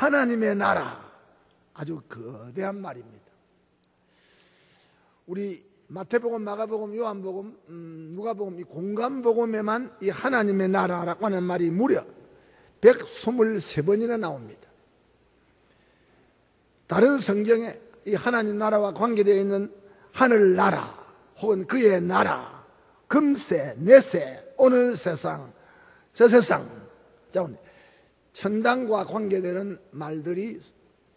하나님의 나라, 아주 거대한 말입니다. 우리 마태복음, 마가복음, 요한복음, 누가복음, 이 공간복음에만 이 하나님의 나라라고 하는 말이 무려 123번이나 나옵니다. 다른 성경에 이 하나님 나라와 관계되어 있는 하늘나라 혹은 그의 나라, 금세, 내세, 오는 세상, 저 세상, 천당과 관계되는 말들이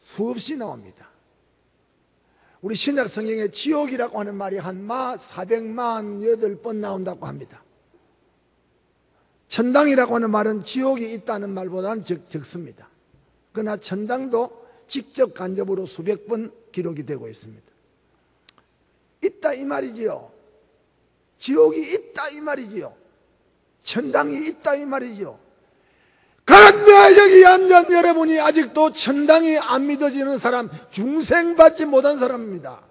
수없이 나옵니다. 우리 신약 성경에 지옥이라고 하는 말이 한 448번 나온다고 합니다. 천당이라고 하는 말은 지옥이 있다는 말보다는 적습니다. 그러나 천당도 직접 간접으로 수백 번 기록이 되고 있습니다. 있다 이 말이지요. 지옥이 있다 이 말이지요. 천당이 있다 이 말이지요. 그런데 여기 앉은 여러분이 아직도 천당이 안 믿어지는 사람, 중생받지 못한 사람입니다.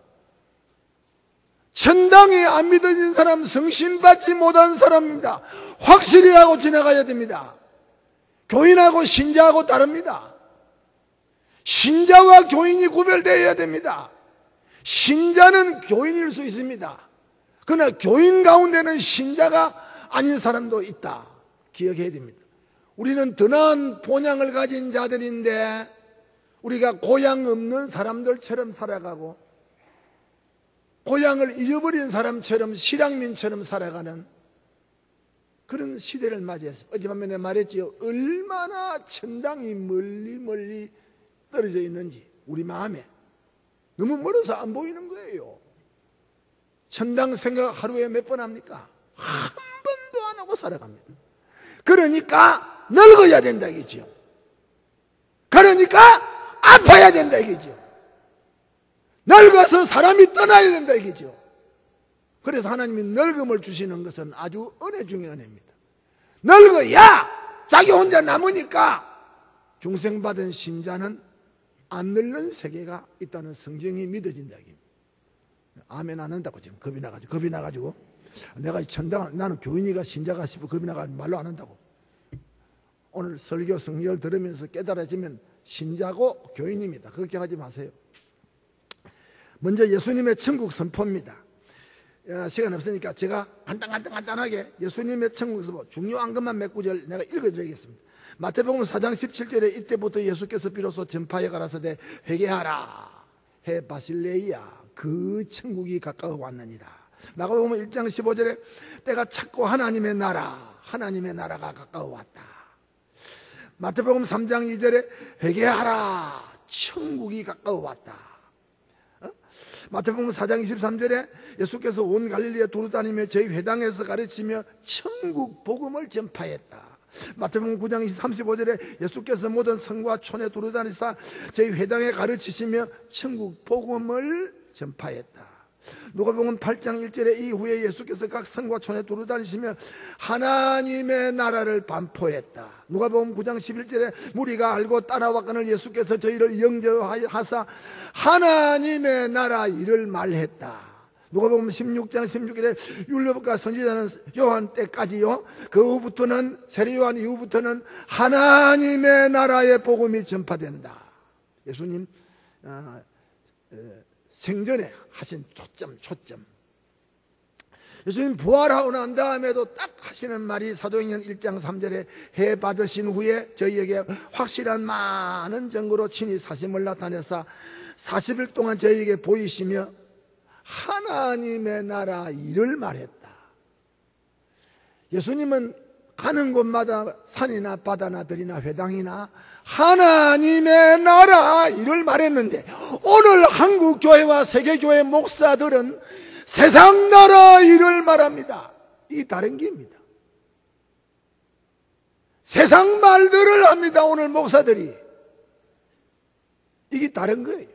천당이 안 믿어지는 사람, 성신받지 못한 사람입니다. 확실히 하고 지나가야 됩니다. 교인하고 신자하고 다릅니다. 신자와 교인이 구별되어야 됩니다. 신자는 교인일 수 있습니다. 그러나 교인 가운데는 신자가 아닌 사람도 있다. 기억해야 됩니다. 우리는 더 나은 본향을 가진 자들인데 우리가 고향 없는 사람들처럼 살아가고 고향을 잊어버린 사람처럼 실향민처럼 살아가는 그런 시대를 맞이했습니다. 어젯밤에 말했지요. 얼마나 천당이 멀리 떨어져 있는지 우리 마음에 너무 멀어서 안 보이는 거예요. 천당 생각 하루에 몇 번 합니까? 한 번도 안 하고 살아갑니다. 그러니까 늙어야 된다 이거죠. 그러니까 아파야 된다 이거죠. 늙어서 사람이 떠나야 된다 이거죠. 그래서 하나님이 늙음을 주시는 것은 아주 은혜 중의 은혜입니다. 늙어야 자기 혼자 남으니까 중생받은 신자는 안 늙는 세계가 있다는 성경이 믿어진다 이겁니다. 아멘 안 한다고 지금 겁이 나가지고 내가 천당, 나는 교인이가 신자가 싶어 겁이 나가지고 말로 안 한다고. 오늘 설교 성경을 들으면서 깨달아지면 신자고 교인입니다. 걱정하지 마세요. 먼저 예수님의 천국 선포입니다. 시간 없으니까 제가 간단하게 예수님의 천국 선포 중요한 것만 몇 구절 내가 읽어드리겠습니다. 마태복음 4장 17절에 이때부터 예수께서 비로소 전파에 가라사대 회개하라 해 바실레이야 그 천국이 가까워 왔느니라. 마가복음 1장 15절에 때가 찼고 하나님의 나라가 가까워 왔다. 마태복음 3장 2절에 회개하라 천국이 가까워 왔다. 마태복음 4장 23절에 예수께서 온 갈릴리에 두루다니며 저희 회당에서 가르치며 천국 복음을 전파했다. 마태복음 9장 35절에 예수께서 모든 성과 촌에 두루다니사 저희 회당에 가르치시며 천국 복음을 전파했다. 누가복음 8장 1절에 이후에 예수께서 각 성과 촌에 두루다니시며 하나님의 나라를 반포했다. 누가복음 9장 11절에 무리가 알고 따라왔거늘 예수께서 저희를 영접하사 하나님의 나라 일을 말했다. 누가복음 16장 16절에 율법과 선지자는 요한 때까지요. 그 후부터는 세례 요한 이후부터는 하나님의 나라의 복음이 전파된다. 예수님 생전에 하신 초점. 예수님 부활하고 난 다음에도 딱 하시는 말이 사도행전 1장 3절에 해 받으신 후에 저희에게 확실한 많은 증거로 친히 사심을 나타내사 40일 동안 저희에게 보이시며 하나님의 나라 일을 말했다. 예수님은 가는 곳마다 산이나 바다나 들이나 회당이나 하나님의 나라 일을 말했는데 오늘 한국교회와 세계교회 목사들은 세상 나라 일을 말합니다. 이게 다른 게입니다. 세상 말들을 합니다. 오늘 목사들이. 이게 다른 거예요.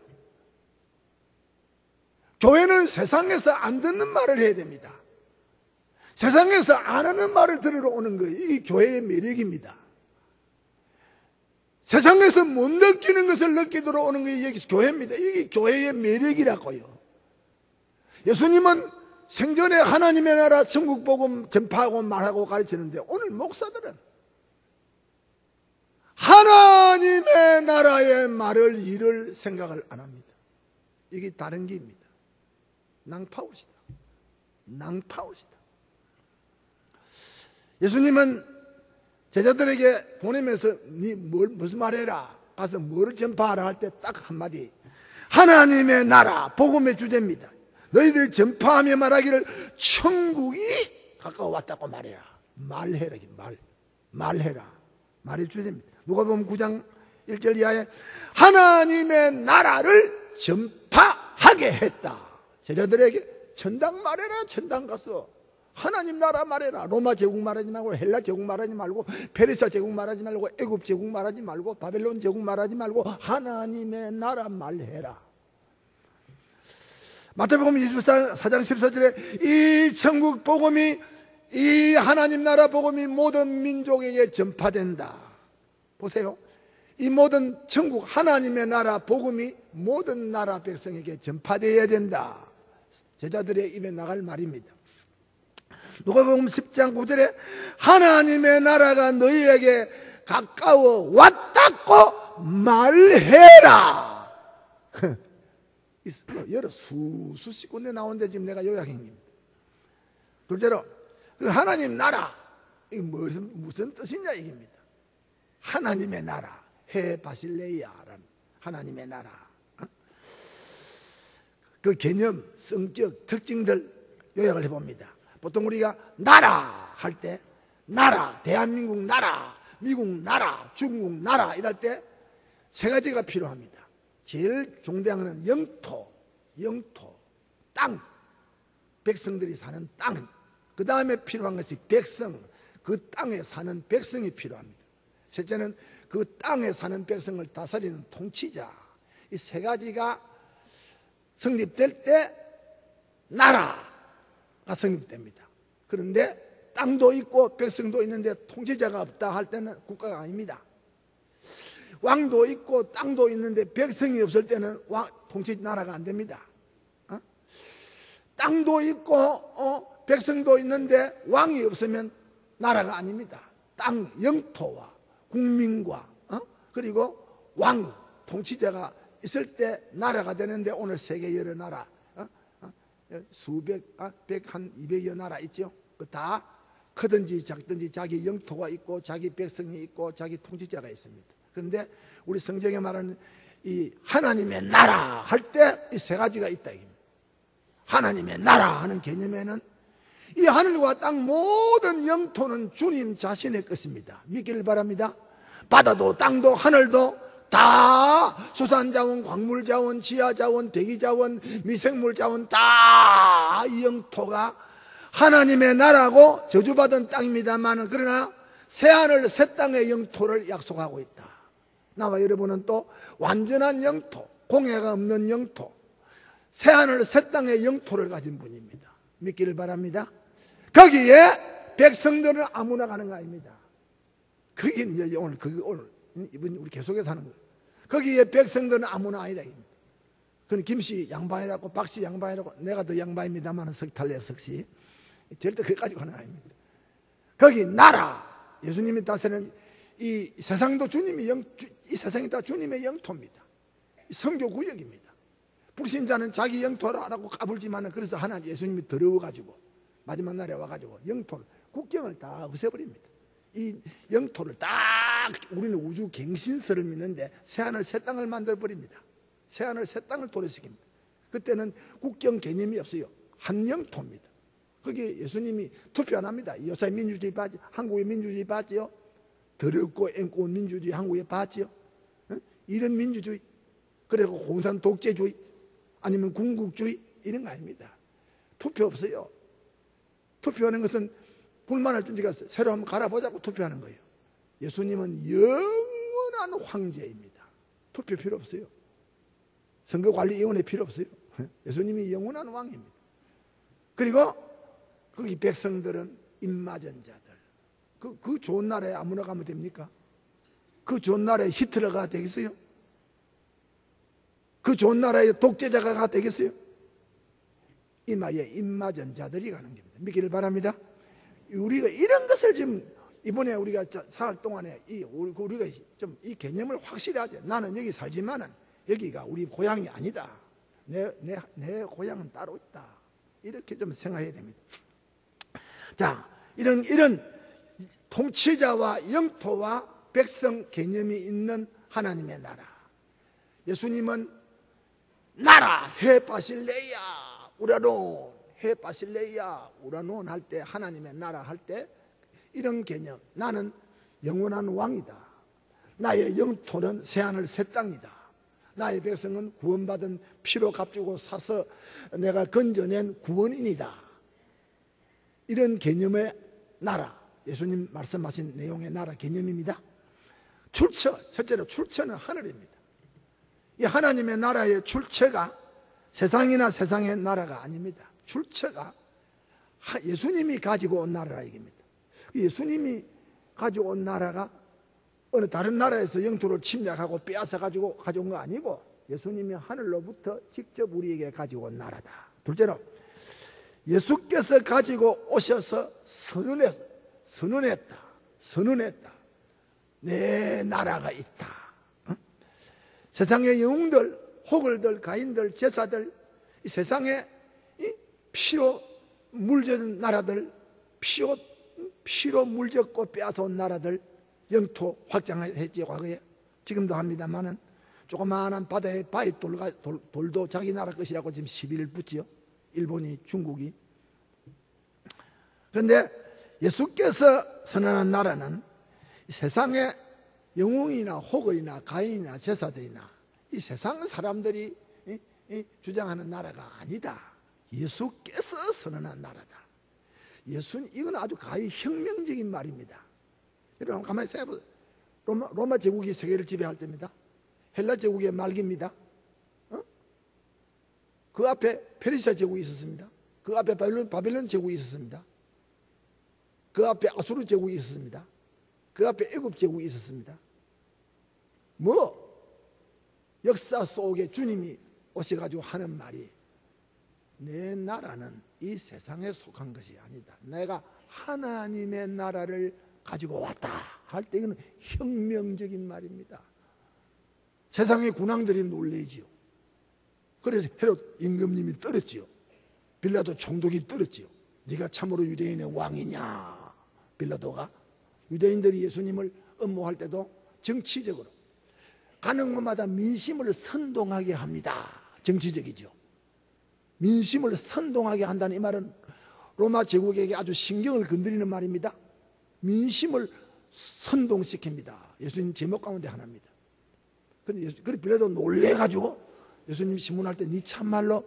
교회는 세상에서 안 듣는 말을 해야 됩니다. 세상에서 안 하는 말을 들으러 오는 거예요. 이게 교회의 매력입니다. 세상에서 못 느끼는 것을 느끼도록 오는 게 이게 교회입니다. 이게 교회의 매력이라고요. 예수님은 생전에 하나님의 나라 천국 복음 전파하고 말하고 가르치는데 오늘 목사들은 하나님의 나라의 말을 일을 생각을 안 합니다. 이게 다른 길입니다. 낭파오시다. 낭파오시다. 예수님은 제자들에게 보내면서 무슨 말해라, 가서 뭐를 전파하라 할 때 딱 한마디, 하나님의 나라 복음의 주제입니다. 너희들이 전파하며 말하기를 천국이 가까워 왔다고 말해라. 말해라. 말해라. 말의 주제입니다. 누가복음 9장 1절 이하에 하나님의 나라를 전파하게 했다. 제자들에게 전당 말해라. 전당 가서 하나님 나라 말해라. 로마 제국 말하지 말고, 헬라 제국 말하지 말고, 페르시아 제국 말하지 말고, 애굽 제국 말하지 말고, 바벨론 제국 말하지 말고 하나님의 나라 말해라. 마태복음 24장 14절에 이 천국 복음이, 이 하나님 나라 복음이 모든 민족에게 전파된다. 보세요. 이 모든 천국 하나님의 나라 복음이 모든 나라 백성에게 전파되어야 된다. 제자들의 입에 나갈 말입니다. 누가복음 10장 9절에 하나님의 나라가 너희에게 가까워 왔다고 말해라. 여러 수십 군데 나오는데 지금 내가 요약입니다. 둘째로 그 하나님 나라, 이게 무슨 뜻이냐 이깁니다. 하나님의 나라, 해 바실레이아라는 하나님의 나라. 그 개념, 성격, 특징들 요약을 해봅니다. 보통 우리가 나라 할 때, 나라, 대한민국 나라, 미국 나라, 중국 나라 이럴 때 세 가지가 필요합니다. 제일 중대한 것은 영토, 땅, 백성들이 사는 땅. 그 다음에 필요한 것이 백성, 그 땅에 사는 백성이 필요합니다. 셋째는 그 땅에 사는 백성을 다스리는 통치자. 이 세 가지가 성립될 때 나라가 성립됩니다. 그런데 땅도 있고 백성도 있는데 통치자가 없다 할 때는 국가가 아닙니다. 왕도 있고 땅도 있는데 백성이 없을 때는 통치 나라가 안 됩니다. 땅도 있고 백성도 있는데 왕이 없으면 나라가 아닙니다. 땅, 영토와 국민과 그리고 왕, 통치자가 있을 때 나라가 되는데 오늘 세계 여러 나라 수백, 한 200여 나라 있죠. 다 크든지 작든지 자기 영토가 있고 자기 백성이 있고 자기 통치자가 있습니다. 그런데 우리 성경에 말하는 이 하나님의 나라 할 때 이 세 가지가 있다. 하나님의 나라 하는 개념에는 이 하늘과 땅 모든 영토는 주님 자신의 것입니다. 믿기를 바랍니다. 바다도 땅도 하늘도 다 수산자원, 광물자원, 지하자원, 대기자원, 미생물자원 다 이 영토가 하나님의 나라고 저주받은 땅입니다만, 그러나 새하늘 새 땅의 영토를 약속하고 있다. 나와 여러분은 또 완전한 영토, 공해가 없는 영토, 새하늘 새 땅의 영토를 가진 분입니다. 믿기를 바랍니다. 거기에 백성들은 아무나 가는 거 아닙니다. 그게 이제 오늘 이번 우리 계속해서 하는 거예요. 거기에 백성들은 아무나 아니라. 그건 김씨 양반이라고 박씨 양반이라고 내가 더 양반입니다만 석탈래 석씨 절대 그까지 가는 거 아닙니다. 거기 나라, 예수님이 다스리는 이 세상도 이 세상이 다 주님의 영토입니다. 성교 구역입니다. 불신자는 자기 영토라고 까불지만 그래서 하나 예수님이 더러워가지고 마지막 날에 와가지고 영토를, 국경을 다 없애버립니다. 이 영토를 딱, 우리는 우주 갱신설을 믿는데 새하늘 새 땅을 만들어버립니다. 새하늘 새 땅을 도래시킵니다. 그때는 국경 개념이 없어요. 한 영토입니다. 거기에 예수님이 투표 안 합니다. 요새 민주주의 봤지? 한국의 민주주의 봤지요? 더럽고 앵꼬운 민주주의 한국에 봤지요? 이런 민주주의, 그리고 공산 독재주의 아니면 군국주의 이런 거 아닙니다. 투표 없어요. 투표하는 것은 불만을 준지가 새로 한번 갈아보자고 투표하는 거예요. 예수님은 영원한 황제입니다. 투표 필요 없어요. 선거관리위원회 필요 없어요. 예수님이 영원한 왕입니다. 그리고 거기 백성들은 입맞은 자들. 그 좋은 나라에 아무나 가면 됩니까? 그 좋은 나라에 히틀러가 되겠어요? 그 좋은 나라에 독재자가 되겠어요? 이마에 입맞은 자들이 가는 겁니다. 믿기를 바랍니다. 우리가 이런 것을 지금 이번에 우리가 살 동안에 우리가 좀 이 개념을 확실히 하죠. 나는 여기 살지만은 여기가 우리 고향이 아니다. 내 고향은 따로 있다. 이렇게 좀 생각해야 됩니다. 자, 이런 통치자와 영토와 백성 개념이 있는 하나님의 나라. 예수님은 나라 헤바실레야 우라논, 헤바실레야 우라논 할 때, 하나님의 나라 할 때 이런 개념. 나는 영원한 왕이다. 나의 영토는 새하늘 새 땅이다. 나의 백성은 구원받은 피로 값주고 사서 내가 건져낸 구원인이다. 이런 개념의 나라, 예수님 말씀하신 내용의 나라 개념입니다. 첫째로 출처는 하늘입니다. 이 하나님의 나라의 출처가 세상이나 세상의 나라가 아닙니다. 출처가 예수님이 가지고 온 나라라 이겁니다. 예수님이 가지고 온 나라가 어느 다른 나라에서 영토를 침략하고 빼앗아 가지고 가져온 거 아니고 예수님이 하늘로부터 직접 우리에게 가지고 온 나라다. 둘째로 예수께서 가지고 오셔서 선언했다. 내 나라가 있다. 세상의 영웅들, 호글들, 가인들, 제사들, 이 세상에 피로 물젖은 나라들, 피로 물젖고 빼앗아온 나라들, 영토 확장했지 과거에. 지금도 합니다만은 조그마한 바다에 바위 돌도 자기 나라 것이라고 지금 시비를 붙지요. 일본이, 중국이. 그런데 예수께서 선언한 나라는 세상의 영웅이나 호글이나 가인이나 제사들이나 이 세상 사람들이 주장하는 나라가 아니다. 예수께서 선언한 나라다. 이건 아주 가히 혁명적인 말입니다. 여러분 가만히 생각해보세요. 로마 제국이 세계를 지배할 때입니다. 헬라 제국의 말기입니다. 그 앞에 페르시아 제국이 있었습니다. 그 앞에 바벨론 제국이 있었습니다. 그 앞에 아수르 제국이 있었습니다. 그 앞에 애굽 제국이 있었습니다. 역사 속에 주님이 오셔가지고 하는 말이 내 나라는 이 세상에 속한 것이 아니다. 내가 하나님의 나라를 가지고 왔다 할 때 이거는 혁명적인 말입니다. 세상의 군왕들이 놀래지요. 그래서 헤롯 임금님이 떨었지요. 빌라도 총독이 떨었지요. 네가 참으로 유대인의 왕이냐. 빌라도가 유대인들이 예수님을 음모할 때도 정치적으로 가는 곳마다 민심을 선동하게 합니다. 정치적이죠. 민심을 선동하게 한다는 이 말은 로마 제국에게 아주 신경을 건드리는 말입니다. 민심을 선동시킵니다. 예수님 제목 가운데 하나입니다. 그런데 빌라도 놀래가지고 예수님 신문할 때 네 참말로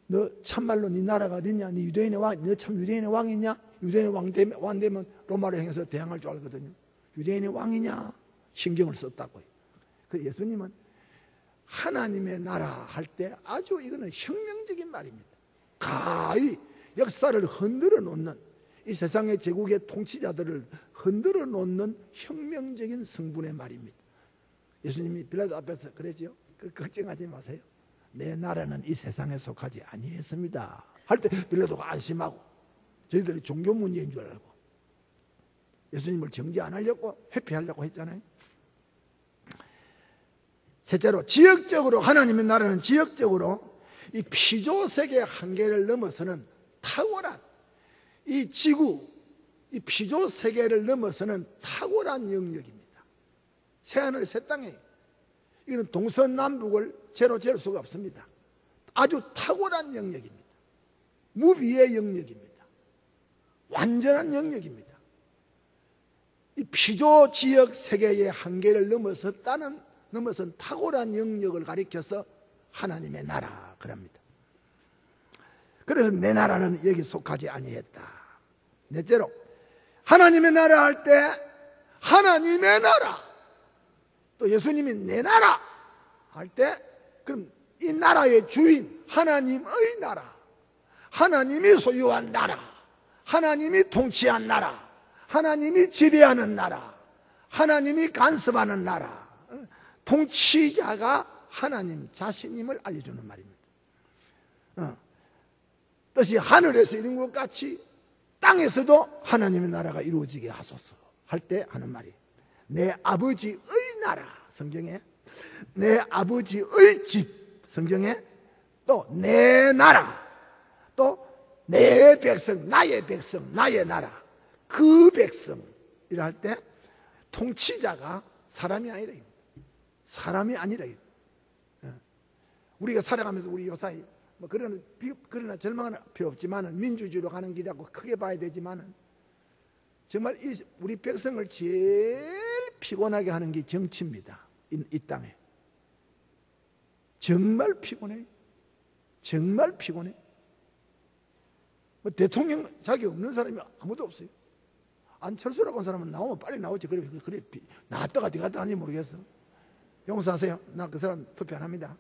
너 참말로 네 나라가 어딨냐? 네 유대인의 왕, 너 참 유대인의 왕이냐? 유대인의 왕 되면 로마로 행해서 대항할 줄 알거든요. 유대인의 왕이냐? 신경을 썼다고요. 그래서 예수님은 하나님의 나라 할 때 아주 이거는 혁명적인 말입니다. 가히 역사를 흔들어 놓는, 이 세상의 제국의 통치자들을 흔들어 놓는 혁명적인 성분의 말입니다. 예수님이 빌라도 앞에서 그랬죠. 걱정하지 마세요. 내 나라는 이 세상에 속하지 아니했습니다 할 때 빌라도가 안심하고, 저희들이 종교 문제인 줄 알고 예수님을 정죄 안 하려고 회피하려고 했잖아요. 셋째로 지역적으로, 하나님의 나라는 지역적으로 이 피조세계의 한계를 넘어서는 탁월한, 이 지구, 이 피조세계를 넘어서는 탁월한 영역입니다. 새하늘 새 땅에 이거는 동서남북을 재로 잴 수가 없습니다. 아주 탁월한 영역입니다. 무비의 영역입니다. 완전한 영역입니다. 이 피조 지역 세계의 한계를 넘어선 탁월한 영역을 가리켜서 하나님의 나라 그럽니다. 그래서 내 나라는 여기 속하지 아니했다. 넷째로 하나님의 나라 할 때 하나님의 나라, 또 예수님이 내 나라 할 때 그럼 이 나라의 주인 하나님의 나라, 하나님이 소유한 나라, 하나님이 통치한 나라, 하나님이 지배하는 나라, 하나님이 간섭하는 나라, 통치자가 하나님 자신임을 알려주는 말입니다. 뜻이 하늘에서 이룬 것 같이 땅에서도 하나님의 나라가 이루어지게 하소서 할 때 하는 말이 내 아버지의 나라 성경에, 내 아버지의 집 성경에, 또 내 나라, 또 내 백성, 나의 백성, 나의 나라, 그 백성 이라 할 때 통치자가 사람이 아니라 사람이 아니라 우리가 살아가면서 우리 요사이 뭐 그러나 절망은 필요 없지만은 민주주의로 가는 길이라고 크게 봐야 되지만은 정말 우리 백성을 제일 피곤하게 하는 게 정치입니다. 이 땅에 정말 피곤해. 정말 피곤해. 뭐 대통령 자격 없는 사람이 아무도 없어요. 안철수라고 하는 사람은 나오면 빨리 나오지. 그래 나왔다가 어디 갔다 하는지 모르겠어. 용서하세요. 나 그 사람 투표 안 합니다.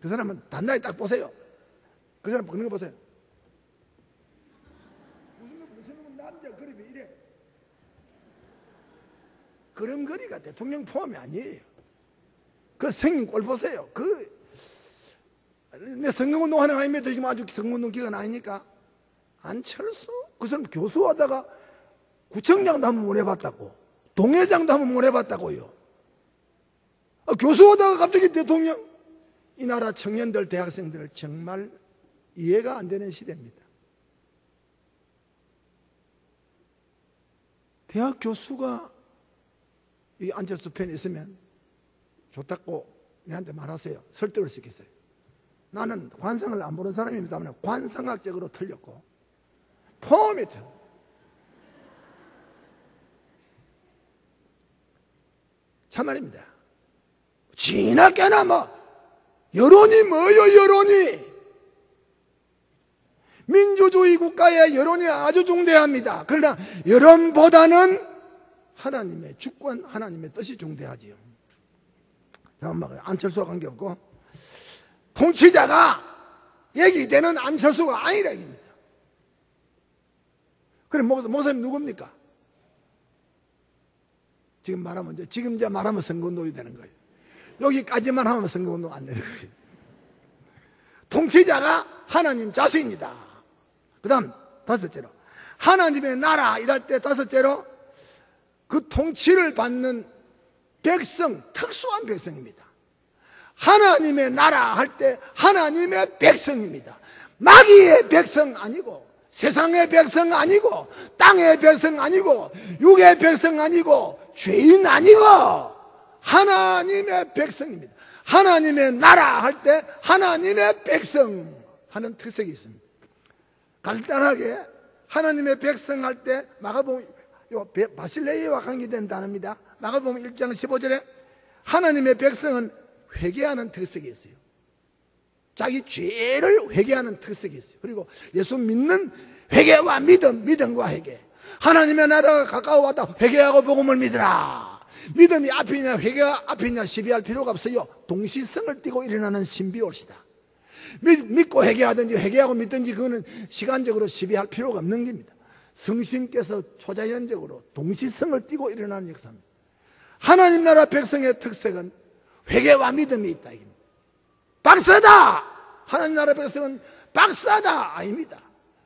그 사람은 단단히 딱 보세요. 그 사람 보는 거 보세요. 무슨 놈은 남자 그림이 이래. 그림거리가 대통령 포함이 아니에요. 그 생긴 꼴 보세요. 내 선거운동 하는 아닙니다. 지금 아주 선거운동 기간 아니니까. 안철수? 그 사람 교수하다가 구청장도 한번 못 해봤다고. 동회장도 한번 못 해봤다고요. 교수하다가 갑자기 대통령? 이 나라 청년들, 대학생들 정말 이해가 안 되는 시대입니다. 대학 교수가 이 안철수 편에 있으면 좋다고 내한테 말하세요. 설득을 시켰어요. 나는 관상을 안 보는 사람입니다만 관상학적으로 틀렸고 폼이 틀려. 참말입니다. 지나게나 뭐 여론이 뭐요 여론이. 민주주의 국가의 여론이 아주 중대합니다. 그러나 여론보다는 하나님의 주권, 하나님의 뜻이 중대하지요. 잠깐만, 안철수와 관계없고 통치자가 얘기되는 안철수가 아니라 얘기입니다. 그럼 목사님 누굽니까? 지금 말하면 선거운동이 되는 거예요. 여기까지만 하면 선거운동 안 되는 거예요. 통치자가 하나님 자신이다. 그 다음 다섯째로 하나님의 나라 이랄 때 다섯째로 그 통치를 받는 백성, 특수한 백성입니다. 하나님의 나라 할 때 하나님의 백성입니다. 마귀의 백성 아니고 세상의 백성 아니고 땅의 백성 아니고 육의 백성 아니고 죄인 아니고 하나님의 백성입니다. 하나님의 나라 할 때 하나님의 백성 하는 특색이 있습니다. 간단하게 하나님의 백성 할 때 마가복음 바실레이와 관계된 단어입니다. 마가복음 1장 15절에 하나님의 백성은 회개하는 특색이 있어요. 자기 죄를 회개하는 특색이 있어요. 그리고 예수 믿는 회개와 믿음과 회개. 하나님의 나라가 가까워왔다. 회개하고 복음을 믿으라. 믿음이 앞이냐 회개가 앞이냐 시비할 필요가 없어요. 동시성을 띠고 일어나는 신비올시다. 믿고 회개하든지 회개하고 믿든지 그거는 시간적으로 시비할 필요가 없는 겁니다. 성신께서 초자연적으로 동시성을 띠고 일어나는 역사입니다. 하나님 나라 백성의 특색은 회개와 믿음이 있다. 박사다! 하나님 나라 백성은 박사다! 아닙니다.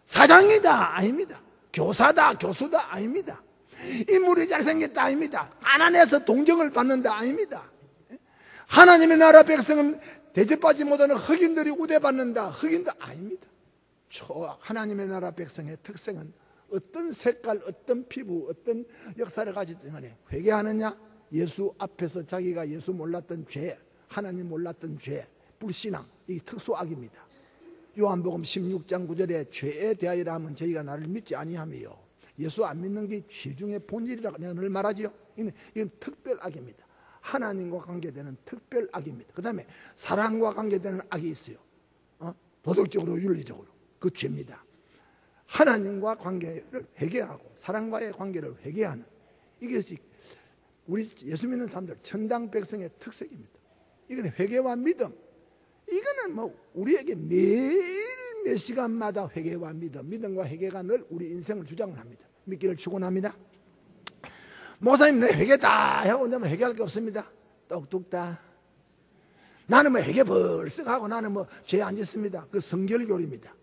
사장이다! 아닙니다. 교사다! 교수다! 아닙니다. 인물이 잘생겼다! 아닙니다. 가난해서 동정을 받는다! 아닙니다. 하나님의 나라 백성은 대접받지 못하는 흑인들이 우대받는다. 흑인도 아닙니다. 하나님의 나라 백성의 특성은 어떤 색깔, 어떤 피부, 어떤 역사를 가지든 간에 회개하느냐, 예수 앞에서 자기가 예수 몰랐던 죄, 하나님 몰랐던 죄, 불신앙, 이 특수악입니다. 요한복음 16장 9절에 죄에 대하여라 하면 저희가 나를 믿지 아니하며 예수 안 믿는 게 죄 중의 본질이라고 내가 늘 말하지요. 이건 특별악입니다. 하나님과 관계되는 특별악입니다. 그 다음에 사랑과 관계되는 악이 있어요. 도덕적으로 윤리적으로 그 죄입니다. 하나님과 관계를 회개하고 사랑과의 관계를 회개하는 이것이 우리 예수 믿는 사람들 천당 백성의 특색입니다. 이거는 회개와 믿음. 이거는 뭐 우리에게 매일 몇 시간마다 회개와 믿음과 회개가 늘 우리 인생을 주장을 합니다. 믿기를 축원합니다. 목사님 내 회개 다 하고 나면 회개할 게 없습니다. 똑똑다. 나는 뭐 회개 벌써 하고 나는 뭐 죄 안 짓습니다. 그 성결교리입니다.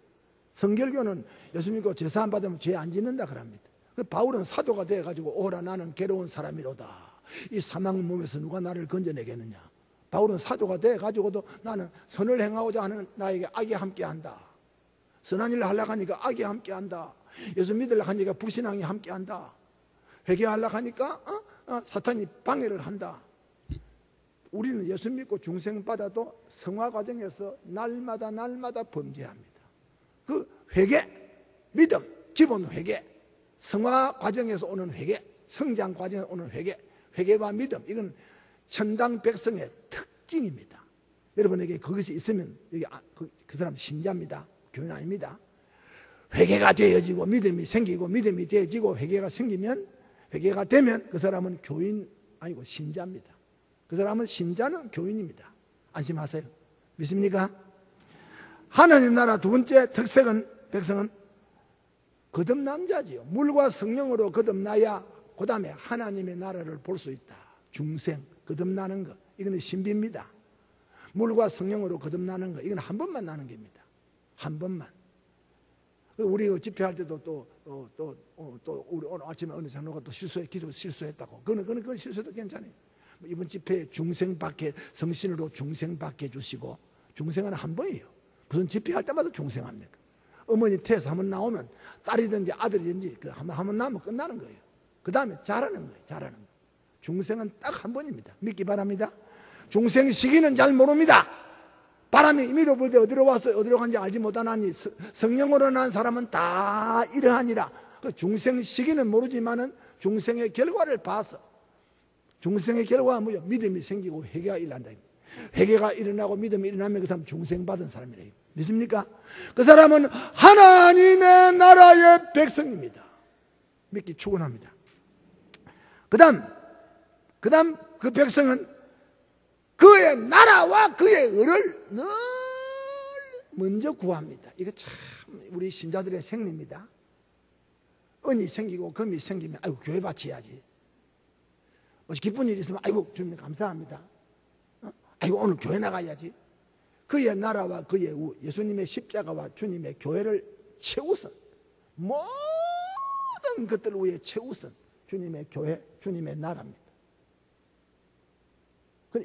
성결교는 예수 믿고 제사 안 받으면 죄 안 짓는다 그럽니다. 바울은 사도가 돼가지고 오라 나는 괴로운 사람이로다. 이 사망 몸에서 누가 나를 건져내겠느냐. 바울은 사도가 돼가지고도 나는 선을 행하고자 하는 나에게 악이 함께한다. 선한 일을 하려고 하니까 악이 함께한다. 예수 믿으려고 하니까 불신앙이 함께한다. 회개하려고 하니까 사탄이 방해를 한다. 우리는 예수 믿고 중생받아도 성화 과정에서 날마다 범죄합니다. 그 회개, 믿음, 기본 회개, 성화 과정에서 오는 회개, 성장 과정에서 오는 회개, 회개와 믿음, 이건 천당 백성의 특징입니다. 여러분에게 그것이 있으면 여기 그 사람 신자입니다. 교인 아닙니다. 회개가 되어지고 믿음이 생기고 믿음이 되어지고 회개가 생기면, 회개가 되면 그 사람은 교인 아니고 신자입니다. 그 사람은 신자는 교인입니다. 안심하세요. 믿습니까? 하나님 나라 두 번째 특색은, 백성은 거듭난 자지요. 물과 성령으로 거듭나야 그 다음에 하나님의 나라를 볼 수 있다. 중생, 거듭나는 것, 이거는 신비입니다. 물과 성령으로 거듭나는 것, 이건 한 번만 나는 겁니다. 한 번만. 우리 집회할 때도 우리 오늘 아침에 어느 장로가 또 기도 실수했다고. 그건 실수도 괜찮아요. 이번 집회에 중생받게, 성신으로 중생받게 해주시고, 중생은 한 번이에요. 무슨 집회할 때마다 중생합니까? 어머니 태에서 한번 나오면 딸이든지 아들이든지 한번 나오면 끝나는 거예요. 그 다음에 잘하는 거예요. 잘하는 거. 중생은 딱 한 번입니다. 믿기 바랍니다. 중생 시기는 잘 모릅니다. 바람이 임의로 불 때 어디로 와서 어디로 간지 알지 못하나니 성령으로 난 사람은 다 이러하니라. 그 중생 시기는 모르지만은 중생의 결과를 봐서, 중생의 결과가 뭐죠? 믿음이 생기고 회개가 일어난다. 회개가 일어나고 믿음이 일어나면 그 사람 중생 받은 사람이래요. 믿습니까? 그 사람은 하나님의 나라의 백성입니다. 믿기 축원합니다. 그 다음 그 백성은 그의 나라와 그의 의를 늘 먼저 구합니다. 이거 참 우리 신자들의 생리입니다. 은이 생기고 금이 생기면 아이고 교회 바쳐야지. 기쁜 일이 있으면 아이고 주님 감사합니다. 아이고 오늘 교회 나가야지. 그의 나라와 그의 예수님의 십자가와 주님의 교회를 최우선, 모든 것들 위에 최우선 주님의 교회, 주님의 나라입니다.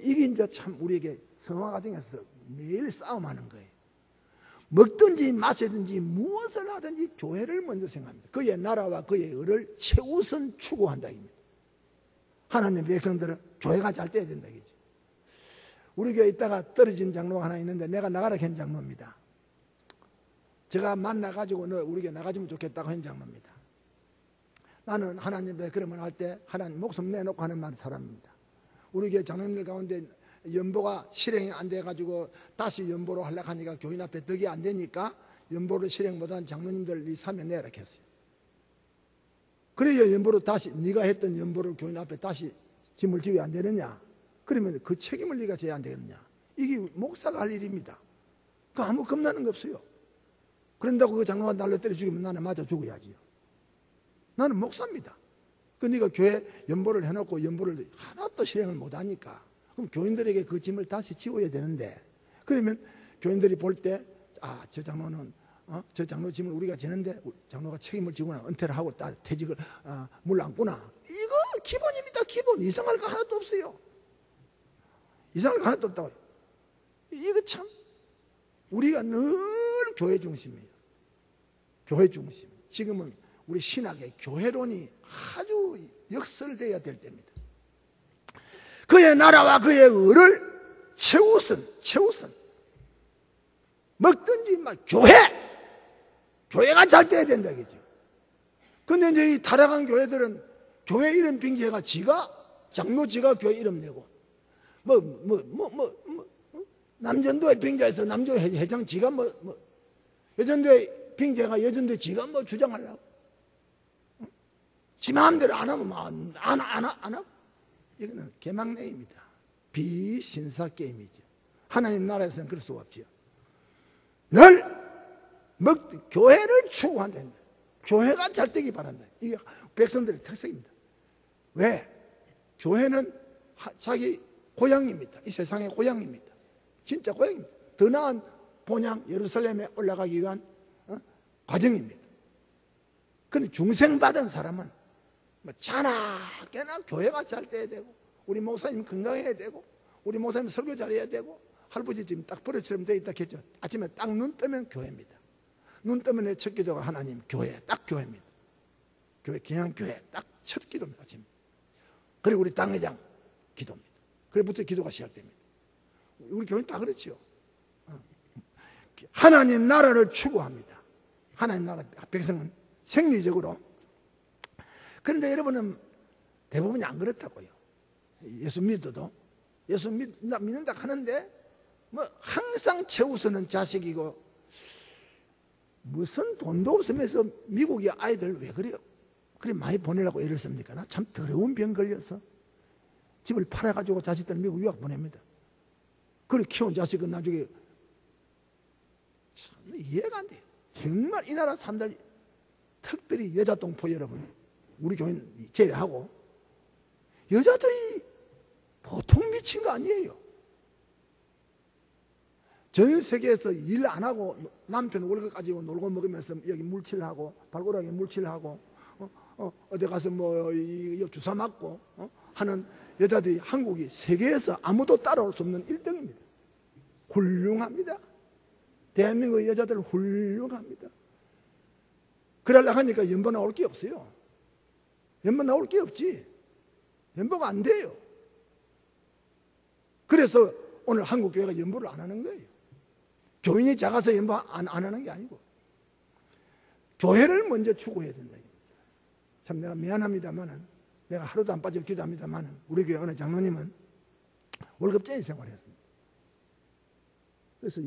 이게 이제 참 우리에게 성화 과정에서 매일 싸움하는 거예요. 먹든지 마시든지 무엇을 하든지 교회를 먼저 생각합니다. 그의 나라와 그의 의를 최우선 추구한다. 하나님의 백성들은 교회가 잘 돼야 된다. 우리 교회에 있다가 떨어진 장로가 하나 있는데 내가 나가라 한 장로입니다. 제가 만나가지고 너 우리 교회 나가주면 좋겠다고 한 장로입니다. 나는 하나님의 그러면 할 때 하나님 목숨 내놓고 하는 말 사람입니다. 우리 교회 장로님들 가운데 연보가 실행이 안 돼가지고 다시 연보로 하려고 하니까 교인 앞에 덕이 안 되니까 연보를 실행 못한 장로님들이 사면 내라 했어요. 그래야 연보로 다시 네가 했던 연보를 교인 앞에 다시 짐을 지어야 안 되느냐? 그러면 그 책임을 네가 져야 안 되겠느냐? 이게 목사가 할 일입니다. 그 아무 겁나는 거 없어요. 그런다고 그 장로가 날로 때려 죽이면 나는 맞아 죽어야지요. 나는 목사입니다. 그 네가 교회 연보를 해놓고 연보를 하나도 실행을 못하니까 그럼 교인들에게 그 짐을 다시 지워야 되는데, 그러면 교인들이 볼 때 저 장로는 저 장로 짐을 우리가 지는데 장로가 책임을 지거나 은퇴를 하고 퇴직을 물안구나. 이거 기본입니다. 기본. 이상할 거 하나도 없어요. 이상할 거 하나도 없다고요. 이거 참 우리가 늘 교회 중심이에요. 교회 중심. 지금은 우리 신학의 교회론이 아주 역설되어야 될 때입니다. 그의 나라와 그의 의를 최우선 먹든지 교회가 잘 돼야 된다 그죠. 근데 이제 이 타락한 교회들은 교회 이름 빙자해가 장로 지가 교회 이름 내고 남전도에 빙자해서 남조 회장 지가 여전도에 빙자해가 여전도에 지가 주장하려고 지 마음대로 안 하면 안 하고 이거는 개막내입니다. 비신사 게임이죠. 하나님 나라에서는 그럴 수가 없죠. 늘 교회를 추구한다. 교회가 잘 되기 바란다. 이게 백성들의 특색입니다. 왜? 교회는 자기 고향입니다. 이 세상의 고향입니다. 진짜 고향입니다. 더 나은 본향 예루살렘에 올라가기 위한 과정입니다. 그런데 중생받은 사람은 뭐 자나깨나 교회가 잘 돼야 되고, 우리 목사님 건강해야 되고, 우리 목사님 설교 잘해야 되고, 할아버지 지금 딱 버릇처럼 돼 있다 했죠. 아침에 딱 눈 뜨면 교회입니다. 눈 뜨면 내 첫 기도가 하나님 교회, 딱 교회입니다. 교회, 그냥 교회, 딱 첫 기도입니다. 아침. 그리고 우리 당회장 기도입니다. 그래부터 기도가 시작됩니다. 우리 교회는 다 그렇지요. 하나님 나라를 추구합니다. 하나님 나라 백성은 생리적으로. 그런데 여러분은 대부분이 안 그렇다고요. 예수 믿어도 예수 믿는다 하는데 뭐 항상 최우선은 자식이고, 무슨 돈도 없으면서 미국의 아이들 왜 그래요? 그래 많이 보내려고 애를 씁니까? 나 참 더러운 병 걸려서 집을 팔아가지고 자식들 미국 유학 보냅니다. 그래 키운 자식은 나중에 참 이해가 안 돼요. 정말 이 나라 사람들, 특별히 여자 동포 여러분, 우리 교인 제외하고 여자들이 보통 미친 거 아니에요. 전 세계에서 일 안 하고 남편 월급 가지고 놀고 먹으면서 여기 물칠하고 발가락에 물칠하고 어디 가서 뭐 주사 맞고 하는 여자들이, 한국이 세계에서 아무도 따라올 수 없는 1등입니다. 훌륭합니다. 대한민국의 여자들은 훌륭합니다. 그러려고 하니까 연봉 나올 게 없어요. 연봉 나올 게 없지. 연봉 안 돼요. 그래서 오늘 한국 교회가 연보를 안 하는 거예요. 교인이 작아서 연보 안 하는 게 아니고 교회를 먼저 추구해야 된다. 참 내가 미안합니다만은, 내가 하루도 안 빠지고 기도합니다만은, 우리 교회 어느 장로님은 월급쟁이 생활을 했습니다. 그래서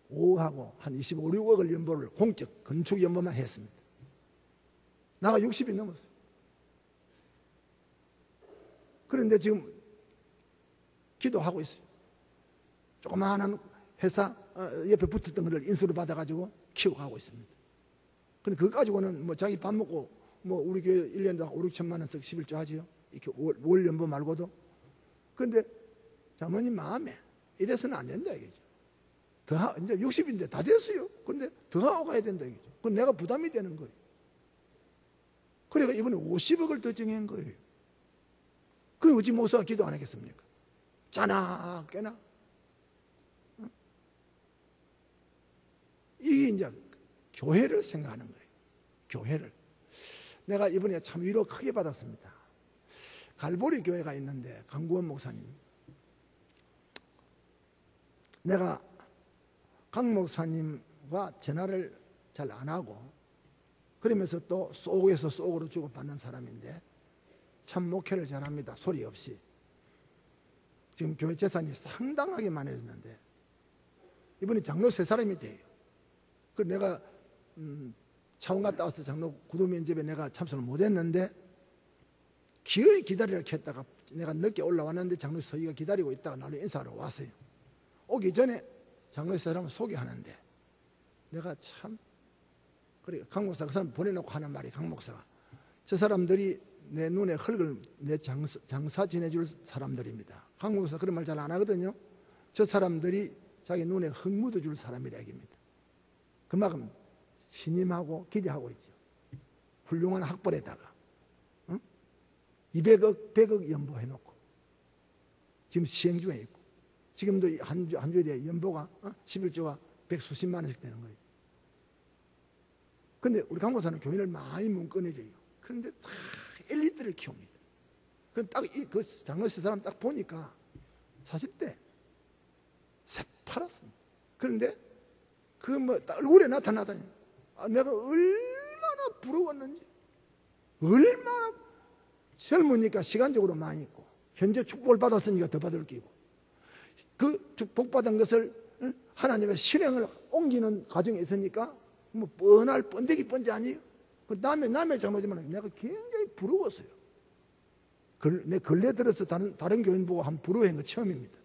25하고 한 25, 6억을 연보를 공적 건축 연보만 했습니다. 나가 60이 넘었어요. 그런데 지금 기도하고 있어요. 조그마한 회사 옆에 붙었던 것을 인수를 받아가지고 키워가고 있습니다. 근데 그거 가지고는 뭐 자기 밥 먹고 뭐 우리 교회 1년당 5, 6천만 원씩 11조 하지요. 이렇게 월 연보 말고도. 그런데 장모님 마음에 이래서는 안 된다 이거죠. 이제 60인데 다 됐어요. 그런데 더 하고 가야 된다 이거죠. 그건 내가 부담이 되는 거예요. 그러니까 이번에 50억을 더 정한 거예요. 그럼 어찌 목사가 기도 안 하겠습니까? 짜나 깨나. 이게 이제 교회를 생각하는 거예요. 교회를. 내가 이번에 참 위로 크게 받았습니다. 갈보리 교회가 있는데 강구원 목사님, 내가 강 목사님과 전화를 잘 안 하고 그러면서 또 속에서 속으로 주고받는 사람인데 참 목회를 잘합니다. 소리 없이. 지금 교회 재산이 상당하게 많아졌는데 이번에 장로 3사람이 돼요. 그래서 내가 차원 갔다 와서 장로 구도 면접에 내가 참석을 못했는데 기어이 기다리라고 했다가 내가 늦게 올라왔는데 장로 서희가 기다리고 있다가 나를 인사하러 왔어요. 오기 전에 장로 3사람을 소개하는데 내가 참, 그래 강 목사가 그 사람 보내놓고 하는 말이, 강 목사가 저 사람들이 내 눈에 흙을 내 장사 지내줄 사람들입니다. 강 목사 그런 말 잘 안 하거든요. 저 사람들이 자기 눈에 흙 묻어줄 사람이라 얘기입니다. 그만큼 신임하고 기대하고 있죠. 훌륭한 학벌에다가 200억 100억 연보해놓고 지금 시행 중에 있고, 지금도 한 주에 대해 연보가 11조가 100수십만 원씩 되는 거예요. 그런데 우리 강목사는 교인을 많이 문꺼내줘요. 그런데 다 엘리트를 키웁니다. 그 장로 3사람 딱 보니까 40대 새파랗습니다. 그런데 그 뭐 얼굴에 나타나다니 내가 얼마나 부러웠는지, 얼마나 젊으니까 시간적으로 많이 있고 현재 축복을 받았으니까 더 받을 끼고 그 축복받은 것을 하나님의 실행을 옮기는 과정에 있으니까 뭐 번데기 뻔지 아니에요. 그 남의 잘못이면 내가 굉장히 부러웠어요. 내 근래 들어서 다른 교인 보고 한 부러워한 거 처음입니다.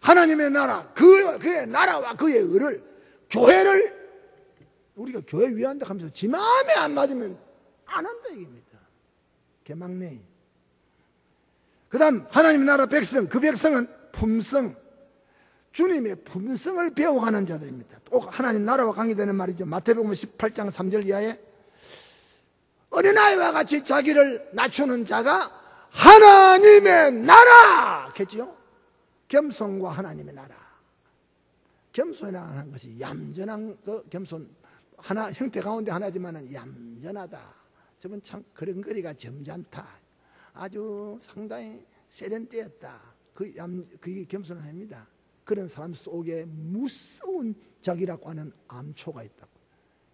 하나님의 나라, 그의 나라와 그의 의를, 교회를 우리가 교회 위한다 하면서 지 마음에 안 맞으면 안 한다 얘기입니다. 개막내. 그 다음 하나님의 나라 백성, 그 백성은 품성, 주님의 품성을 배워가는 자들입니다. 또 하나님 나라와 관계되는 말이죠. 마태복음 18장 3절 이하에 어린아이와 같이 자기를 낮추는 자가 하나님의 나라! 겠지요? 겸손과 하나님의 나라. 겸손이라는 것이 얌전한 그 겸손, 하나, 형태 가운데 하나지만 얌전하다. 저분 참 걸음걸이가 점잖다. 아주 상당히 세련되었다. 그게 겸손합니다. 그런 사람 속에 무서운 자기라고 하는 암초가 있다고.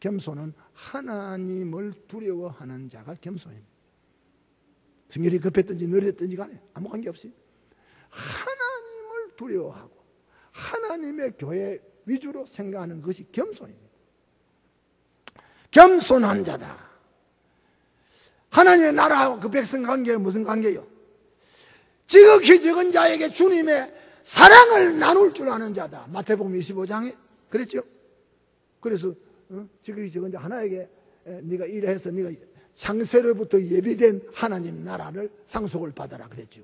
겸손은 하나님을 두려워하는 자가 겸손입니다. 성결이 급했든지 느렸든지 간에 아무 관계없이 하나님을 두려워하고 하나님의 교회 위주로 생각하는 것이 겸손입니다. 겸손한 자다. 하나님의 나라하고 그 백성 관계가 무슨 관계요? 지극히 적은 자에게 주님의 사랑을 나눌 줄 아는 자다. 마태복음 25장에 그랬죠? 그래서 지극히 적은 자 하나에게 네가 일해서 네가 창세로부터 예비된 하나님 나라를 상속을 받아라 그랬죠.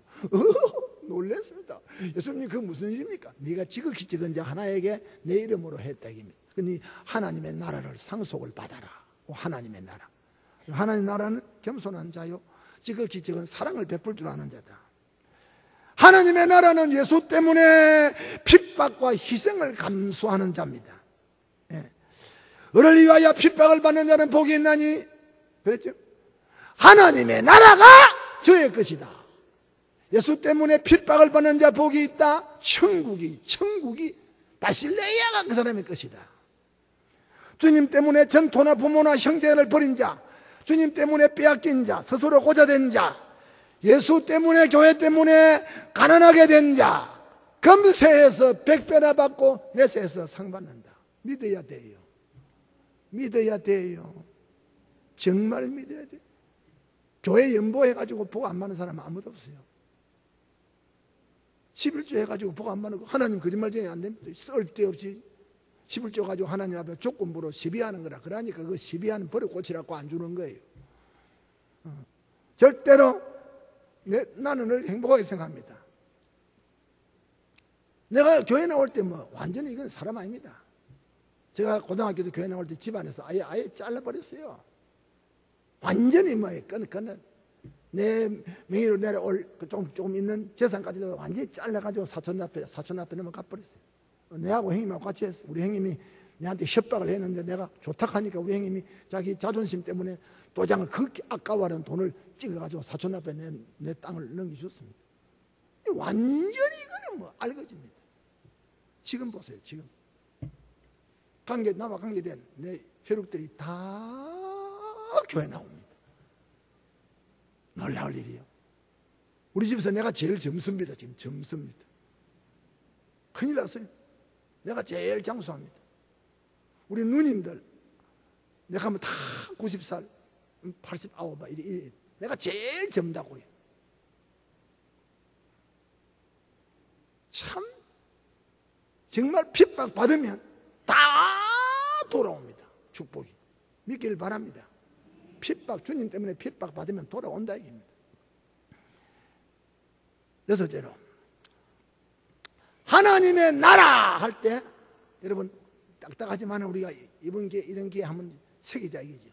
놀랐습니다. 예수님 그 무슨 일입니까? 네가 지극히 적은 자 하나에게 내 이름으로 했다 입니다. 네 하나님의 나라를 상속을 받아라. 하나님의 나라. 하나님 나라는 겸손한 자요, 지극히 적은 사랑을 베풀 줄 아는 자다. 하나님의 나라는 예수 때문에 핍박과 희생을 감수하는 자입니다. 예. 너를 위하여 핍박을 받는 자는 복이 있나니 그랬죠? 하나님의 나라가 저의 것이다. 예수 때문에 핍박을 받는 자 복이 있다. 천국이 바실레이아가 그 사람의 것이다. 주님 때문에 전토나 부모나 형제를 버린 자, 주님 때문에 빼앗긴 자, 스스로 고자된 자, 예수 때문에 교회 때문에 가난하게 된 자, 금세에서 100배나 받고 내세에서 상 받는다. 믿어야 돼요. 믿어야 돼요. 정말 믿어야 돼요. 교회 연보해가지고 복 안 받는 사람은 아무도 없어요. 11조 해가지고 복 안 받는 거 하나님 거짓말쟁이 안 됩니다. 쓸데없이 11조 가지고 하나님 앞에 조건부로 시비하는 거라. 그러니까 그 시비하는 버릇 고치라고 안 주는 거예요. 절대로 나는 늘 행복하게 생각합니다. 내가 교회 나올 때 뭐 완전히 이건 사람 아닙니다. 제가 고등학교도 교회 나올 때 집안에서 아예 잘라버렸어요. 완전히 뭐 끊는 내 명의로 내려올 조금 있는 재산까지도 완전히 잘라가지고 사촌 앞에 넘어가버렸어요. 내하고 형님하고 같이 했어요. 우리 형님이 내한테 협박을 했는데 내가 좋다 하니까 우리 형님이 자기 자존심 때문에 도장을 그렇게 아까워하는 돈을 찍어가지고 사촌 앞에 내 땅을 넘겨줬습니다. 완전히 이거는 뭐 알거집니다. 지금 보세요. 지금 나와 관계된 내 혈육들이 다 교회 나옵니다. 놀라울 일이요. 우리 집에서 내가 제일 점수입니다. 지금 점수입니다. 큰일 났어요. 내가 제일 장수합니다. 우리 누님들 내가 하면 다 90살 89 이래. 내가 제일 젊다고요. 참 정말 핍박 받으면 다 돌아옵니다. 축복이. 믿기를 바랍니다. 주님 때문에 핍박 받으면 돌아온다 얘기입니다. 여섯째로 하나님의 나라 할 때 여러분 딱딱하지만 우리가 이런 게 한번 새기자 이거죠.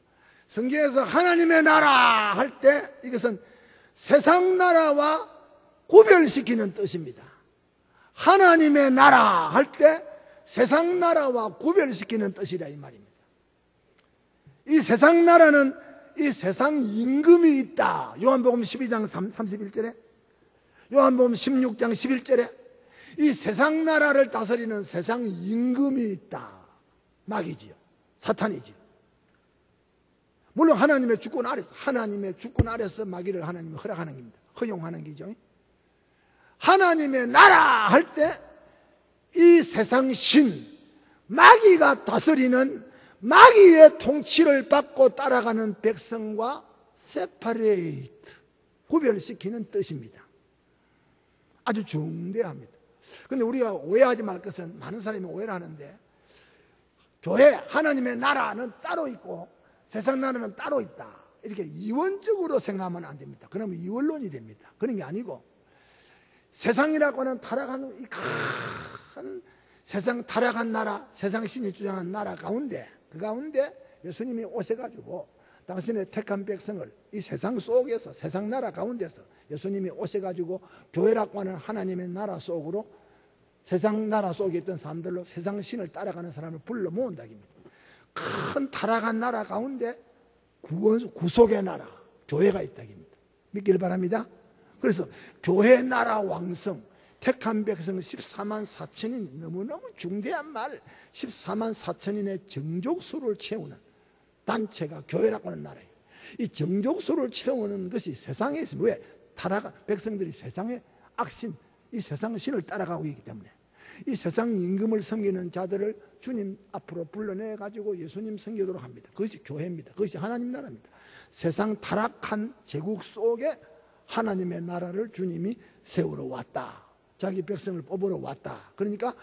성경에서 하나님의 나라 할 때 이것은 세상 나라와 구별시키는 뜻입니다. 하나님의 나라 할 때 세상 나라와 구별시키는 뜻이라 이 말입니다. 이 세상 나라는 이 세상 임금이 있다. 요한복음 12장 31절에 요한복음 16장 11절에 이 세상 나라를 다스리는 세상 임금이 있다. 마귀지요. 사탄이지요. 물론 하나님의 주권 아래서 마귀를 하나님이 허락하는 겁니다. 허용하는 기죠. 하나님의 나라 할 때 이 세상 신 마귀가 다스리는 마귀의 통치를 받고 따라가는 백성과 세파레이트 구별시키는 뜻입니다. 아주 중대합니다. 그런데 우리가 오해하지 말 것은 많은 사람이 오해를 하는데 교회 하나님의 나라는 따로 있고 세상 나라는 따로 있다. 이렇게 이원적으로 생각하면 안 됩니다. 그러면 이원론이 됩니다. 그런 게 아니고 세상이라고 하는 타락하는 큰 세상 타락한 나라, 세상 신이 주장한 나라 가운데, 그 가운데 예수님이 오셔가지고 당신의 택한 백성을 이 세상 속에서, 세상 나라 가운데서 예수님이 오셔가지고 교회라고 하는 하나님의 나라 속으로, 세상 나라 속에 있던 사람들로 세상 신을 따라가는 사람을 불러 모은다입니다. 큰 타락한 나라 가운데 구속의 나라, 교회가 있다입니다. 믿기를 바랍니다. 그래서 교회 나라 왕성, 택한 백성 14만 4천인, 너무너무 중대한 말, 14만 4천인의 정족수를 채우는 단체가 교회라고 하는 나라예요. 이 정족수를 채우는 것이 세상에 있습니다. 왜? 타락한 백성들이 세상의 악신, 이 세상 신을 따라가고 있기 때문에 이 세상 임금을 섬기는 자들을 주님 앞으로 불러내가지고 예수님 섬기도록 합니다. 그것이 교회입니다. 그것이 하나님 나라입니다. 세상 타락한 제국 속에 하나님의 나라를 주님이 세우러 왔다. 자기 백성을 뽑으러 왔다. 그러니까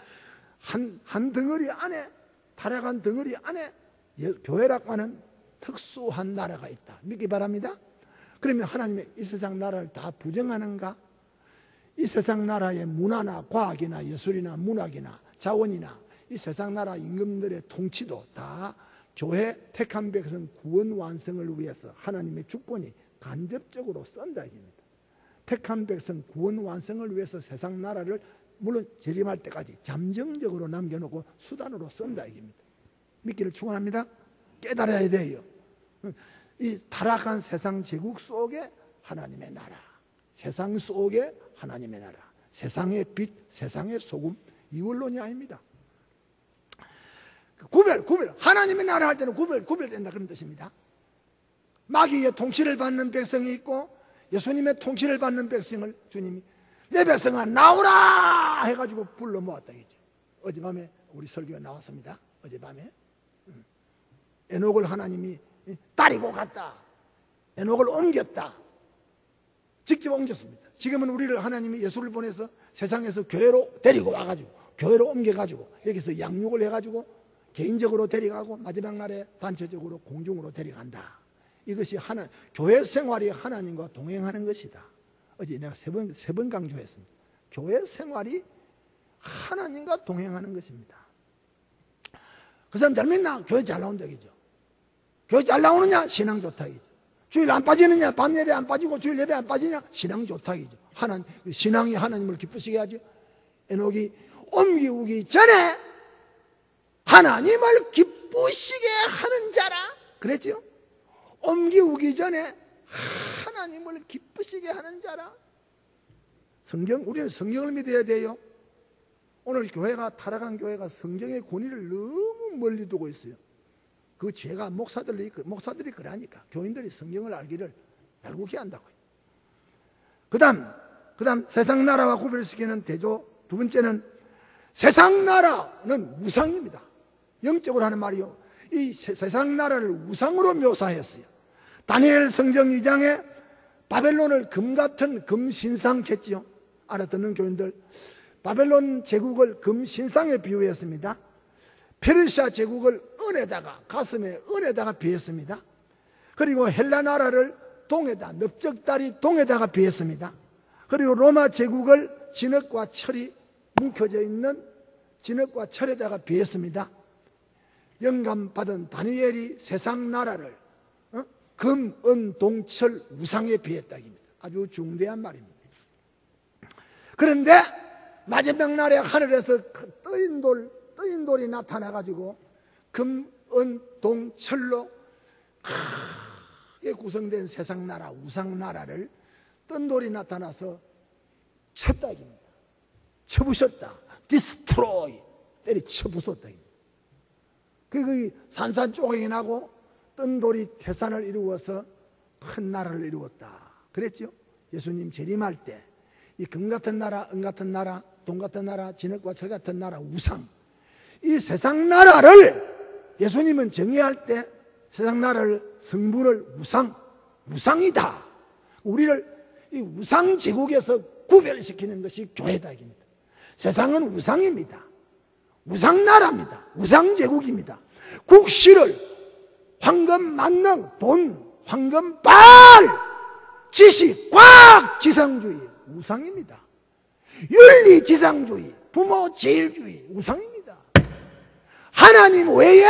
한 덩어리 안에, 타락한 덩어리 안에 교회라고 하는 특수한 나라가 있다. 믿기 바랍니다. 그러면 하나님의 이 세상 나라를 다 부정하는가? 이 세상 나라의 문화나 과학이나 예술이나 문학이나 자원이나 이 세상 나라 임금들의 통치도 다 교회 택한 백성 구원 완성을 위해서 하나님의 주권이 간접적으로 쓴다 이겁니다. 택한 백성 구원 완성을 위해서 세상 나라를 물론 재림할 때까지 잠정적으로 남겨놓고 수단으로 쓴다 이겁니다. 믿기를 축원합니다. 깨달아야 돼요. 이 타락한 세상 제국 속에 하나님의 나라, 세상 속에 하나님의 나라, 세상의 빛, 세상의 소금, 이원론이 아닙니다. 구별, 하나님의 나라 할 때는 구별된다 그런 뜻입니다. 마귀의 통치를 받는 백성이 있고 예수님의 통치를 받는 백성을 주님이 내 백성아 나오라 해가지고 불러 모았다 이죠. 어젯밤에 우리 설교에 나왔습니다. 어젯밤에 에녹을 하나님이 따리고 갔다. 에녹을 옮겼다. 직접 옮겼습니다. 지금은 우리를 하나님이 예수를 보내서 세상에서 교회로 데리고 와가지고 교회로 옮겨가지고 여기서 양육을 해가지고 개인적으로 데려가고 마지막 날에 단체적으로 공중으로 데려간다. 이것이 교회 생활이 하나님과 동행하는 것이다. 어제 내가 세 번 강조했습니다. 교회 생활이 하나님과 동행하는 것입니다. 그 사람 잘 믿나? 교회 잘 나온다 이죠. 교회 잘 나오느냐? 신앙 좋다 이죠. 주일 안 빠지느냐? 밤 예배 안 빠지고 주일 예배 안 빠지냐? 신앙 좋다 이죠. 신앙이 하나님을 기쁘시게 하죠. 에녹이 옮기기 전에 하나님을 기쁘시게 하는 자라 그랬죠. 옮기기 전에 하나님을 기쁘시게 하는 자라. 우리는 성경을 믿어야 돼요. 오늘 교회가 타락한 교회가 성경의 권위를 너무 멀리 두고 있어요. 그 죄가 목사들이 그러니까 교인들이 성경을 알기를 열국히 한다고요. 그 다음 세상 나라와 구별시키는 대조 두 번째는 세상 나라는 우상입니다. 영적으로 하는 말이요. 이 세상 나라를 우상으로 묘사했어요. 다니엘 성경 2장에 바벨론을 금같은 금신상했지요. 알아듣는 교인들, 바벨론 제국을 금신상에 비유했습니다. 페르시아 제국을 은에다가, 가슴에 은에다가 비했습니다. 그리고 헬라 나라를 동에다, 넓적다리 동에다가 비했습니다. 그리고 로마 제국을 진흙과 철이 뭉켜져 있는 진흙과 철에다가 비했습니다. 영감받은 다니엘이 세상 나라를 금, 은, 동, 철, 우상에 비했다입니다. 아주 중대한 말입니다. 그런데 마지막 날에 하늘에서 뜨인 돌이 나타나가지고 금, 은, 동, 철로 크게 구성된 세상 나라, 우상 나라를 뜬 돌이 나타나서 쳤다입니다. 쳐부셨다. 디스트로이, 때리쳐 부쉈다입니다. 그 산산조각이 나고 뜬 돌이 태산을 이루어서 큰 나라를 이루었다. 그랬죠? 예수님 재림할 때 이 금 같은 나라, 은 같은 나라, 동 같은 나라, 진흙과 철 같은 나라, 우상, 이 세상 나라를 예수님은 정의할 때 세상 나라를 성부를 우상이다. 우리를 이 우상 제국에서 구별시키는 것이 교회다 입니다. 세상은 우상입니다. 우상 나라입니다. 우상 제국입니다. 국시를 황금 만능, 돈, 황금 발, 지식, 과학, 지상주의, 우상입니다. 윤리, 지상주의, 부모 제일주의, 우상입니다. 하나님 외에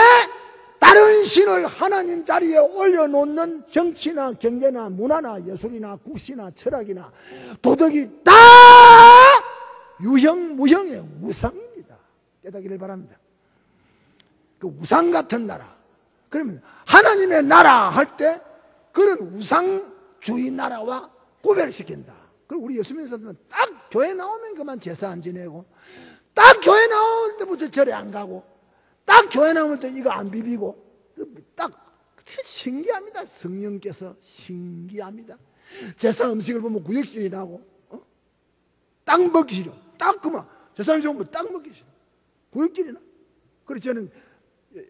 다른 신을 하나님 자리에 올려놓는 정치나 경제나 문화나 예술이나 국시나 철학이나 도덕이 다 유형 무형의 우상입니다. 깨닫기를 바랍니다. 그 우상 같은 나라, 그러면 하나님의 나라 할 때 그런 우상주의 나라와 구별시킨다. 그리고 우리 예수 믿는 사람들은 딱 교회 나오면 그만 제사 안 지내고, 딱 교회 나올 때부터 절에 안 가고, 딱 교회 나올 때 이거 안 비비고, 딱 신기합니다. 성령께서 신기합니다. 제사 음식을 보면 구역질이 나고, 딱 먹기 싫어. 딱 그만. 제사 음식 보면 딱 먹기 싫어. 구역질이 나. 그래서 저는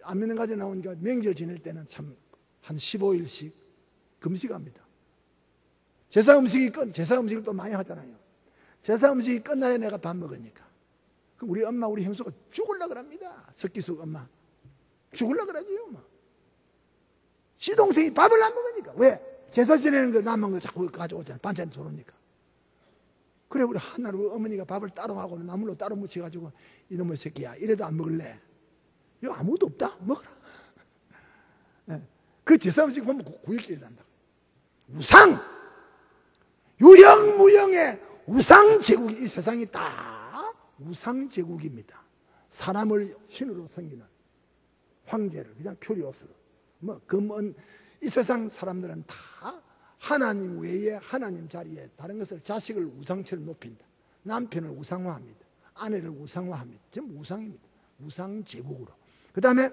안 믿는 가지 나오니까 명절 지낼 때는 참 한 15일씩 금식합니다. 제사 음식을 또 많이 하잖아요. 제사 음식이 끝나야 내가 밥 먹으니까. 그럼 우리 엄마, 우리 형수가 죽으려고 합니다. 석기숙 엄마. 죽으려고 그러지요, 엄마. 시동생이 밥을 안 먹으니까. 왜? 제사 지내는 거 남은 거 자꾸 가져오잖아요. 반찬 들어오니까. 그래, 우리 하나로 우리 어머니가 밥을 따로 하고 나물로 따로 무쳐가지고 이놈의 새끼야, 이래도 안 먹을래? 여기 아무것도 없다? 먹어라. 네. 그 제사 음식 보면 구일길이 난다. 우상! 유형 무형의 우상 제국이, 이 세상이 다 우상 제국입니다. 사람을 신으로 섬기는 황제를 그냥 큐리오스로, 뭐 금은, 이 세상 사람들은 다 하나님 외에 하나님 자리에 다른 것을, 자식을 우상처럼 높인다. 남편을 우상화합니다. 아내를 우상화합니다. 전부 우상입니다. 우상 제국으로. 그 다음에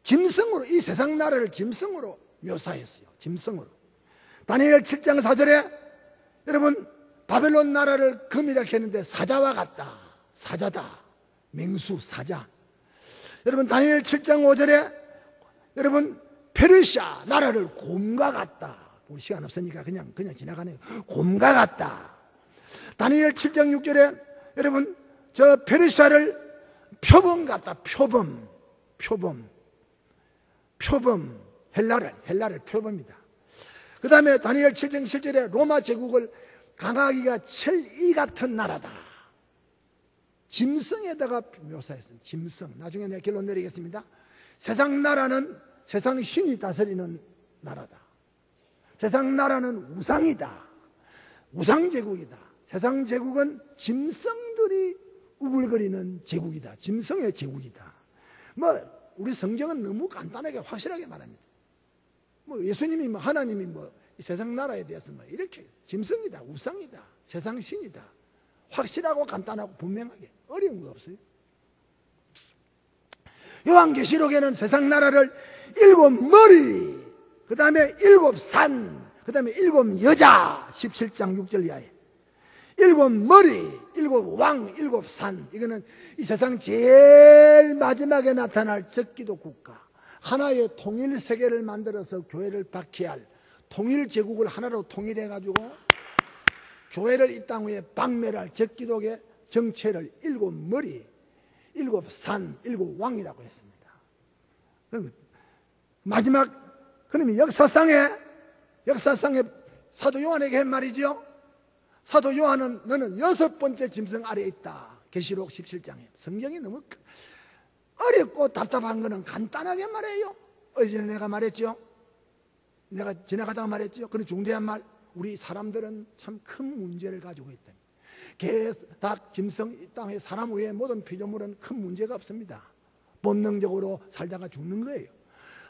짐승으로, 이 세상 나라를 짐승으로 묘사했어요. 짐승으로. 다니엘 7장 4절에 여러분, 바벨론 나라를 금이라 했는데 사자와 같다. 사자다. 맹수, 사자. 여러분, 다니엘 7장 5절에 여러분, 페르시아 나라를 곰과 같다. 우리 시간 없으니까 그냥 지나가네요. 곰과 같다. 다니엘 7장 6절에 여러분, 저 페르시아를 표범 같다. 표범. 헬라를 표범이다. 그 다음에 다니엘 7장 7절에 로마 제국을 강하기가 철이 같은 나라다. 짐승에다가 묘사했습니다. 짐승. 나중에 내가 결론 내리겠습니다. 세상 나라는 세상 신이 다스리는 나라다. 세상 나라는 우상이다. 우상 제국이다. 세상 제국은 짐승들이 우글거리는 제국이다. 짐승의 제국이다. 뭐 우리 성경은 너무 간단하게 확실하게 말합니다. 뭐 예수님이 뭐 하나님이 뭐 이 세상 나라에 대해서 뭐 이렇게 짐승이다, 우상이다, 세상 신이다. 확실하고 간단하고 분명하게, 어려운 거 없어요. 요한계시록에는 세상 나라를 7머리, 그 다음에 7산, 그 다음에 7여자, 17장 6절 이하에 7머리, 7왕, 7산. 이거는 이 세상 제일 마지막에 나타날 적기도 국가, 하나의 통일 세계를 만들어서 교회를 박해할 통일 제국을 하나로 통일해가지고 교회를 이 땅 위에 박멸할 적기독의 정체를 7머리, 7산, 7왕이라고 했습니다. 마지막, 그러면 역사상에 사도 요한에게 한 말이죠. 사도 요한은 너는 6번째 짐승 아래에 있다. 계시록 17장에. 성경이 너무 어렵고 답답한 거는 간단하게 말해요. 어제 내가 말했죠. 내가 지나가다가 말했죠. 그런 중대한 말. 우리 사람들은 참 큰 문제를 가지고 있다. 개, 닭, 짐승, 이 땅에 사람 외에 모든 피조물은 큰 문제가 없습니다. 본능적으로 살다가 죽는 거예요.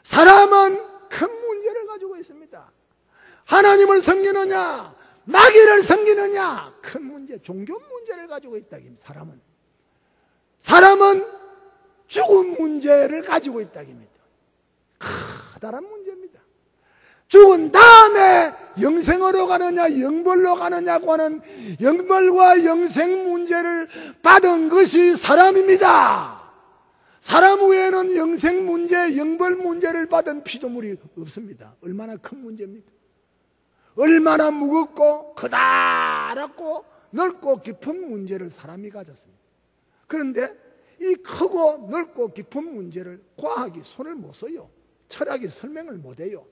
사람은 큰 문제를 가지고 있습니다. 하나님을 섬기느냐, 마귀를 섬기느냐, 큰 문제, 종교 문제를 가지고 있다. 사람은 죽음 문제를 가지고 있다. 커다란 문제입니다. 죽은 다음에 영생으로 가느냐 영벌로 가느냐고 하는 영벌과 영생 문제를 받은 것이 사람입니다. 사람 외에는 영생 문제, 영벌 문제를 받은 피조물이 없습니다. 얼마나 큰 문제입니까? 얼마나 무겁고 커다랗고 넓고 깊은 문제를 사람이 가졌습니다. 그런데 이 크고 넓고 깊은 문제를 과학이 손을 못 써요. 철학이 설명을 못해요.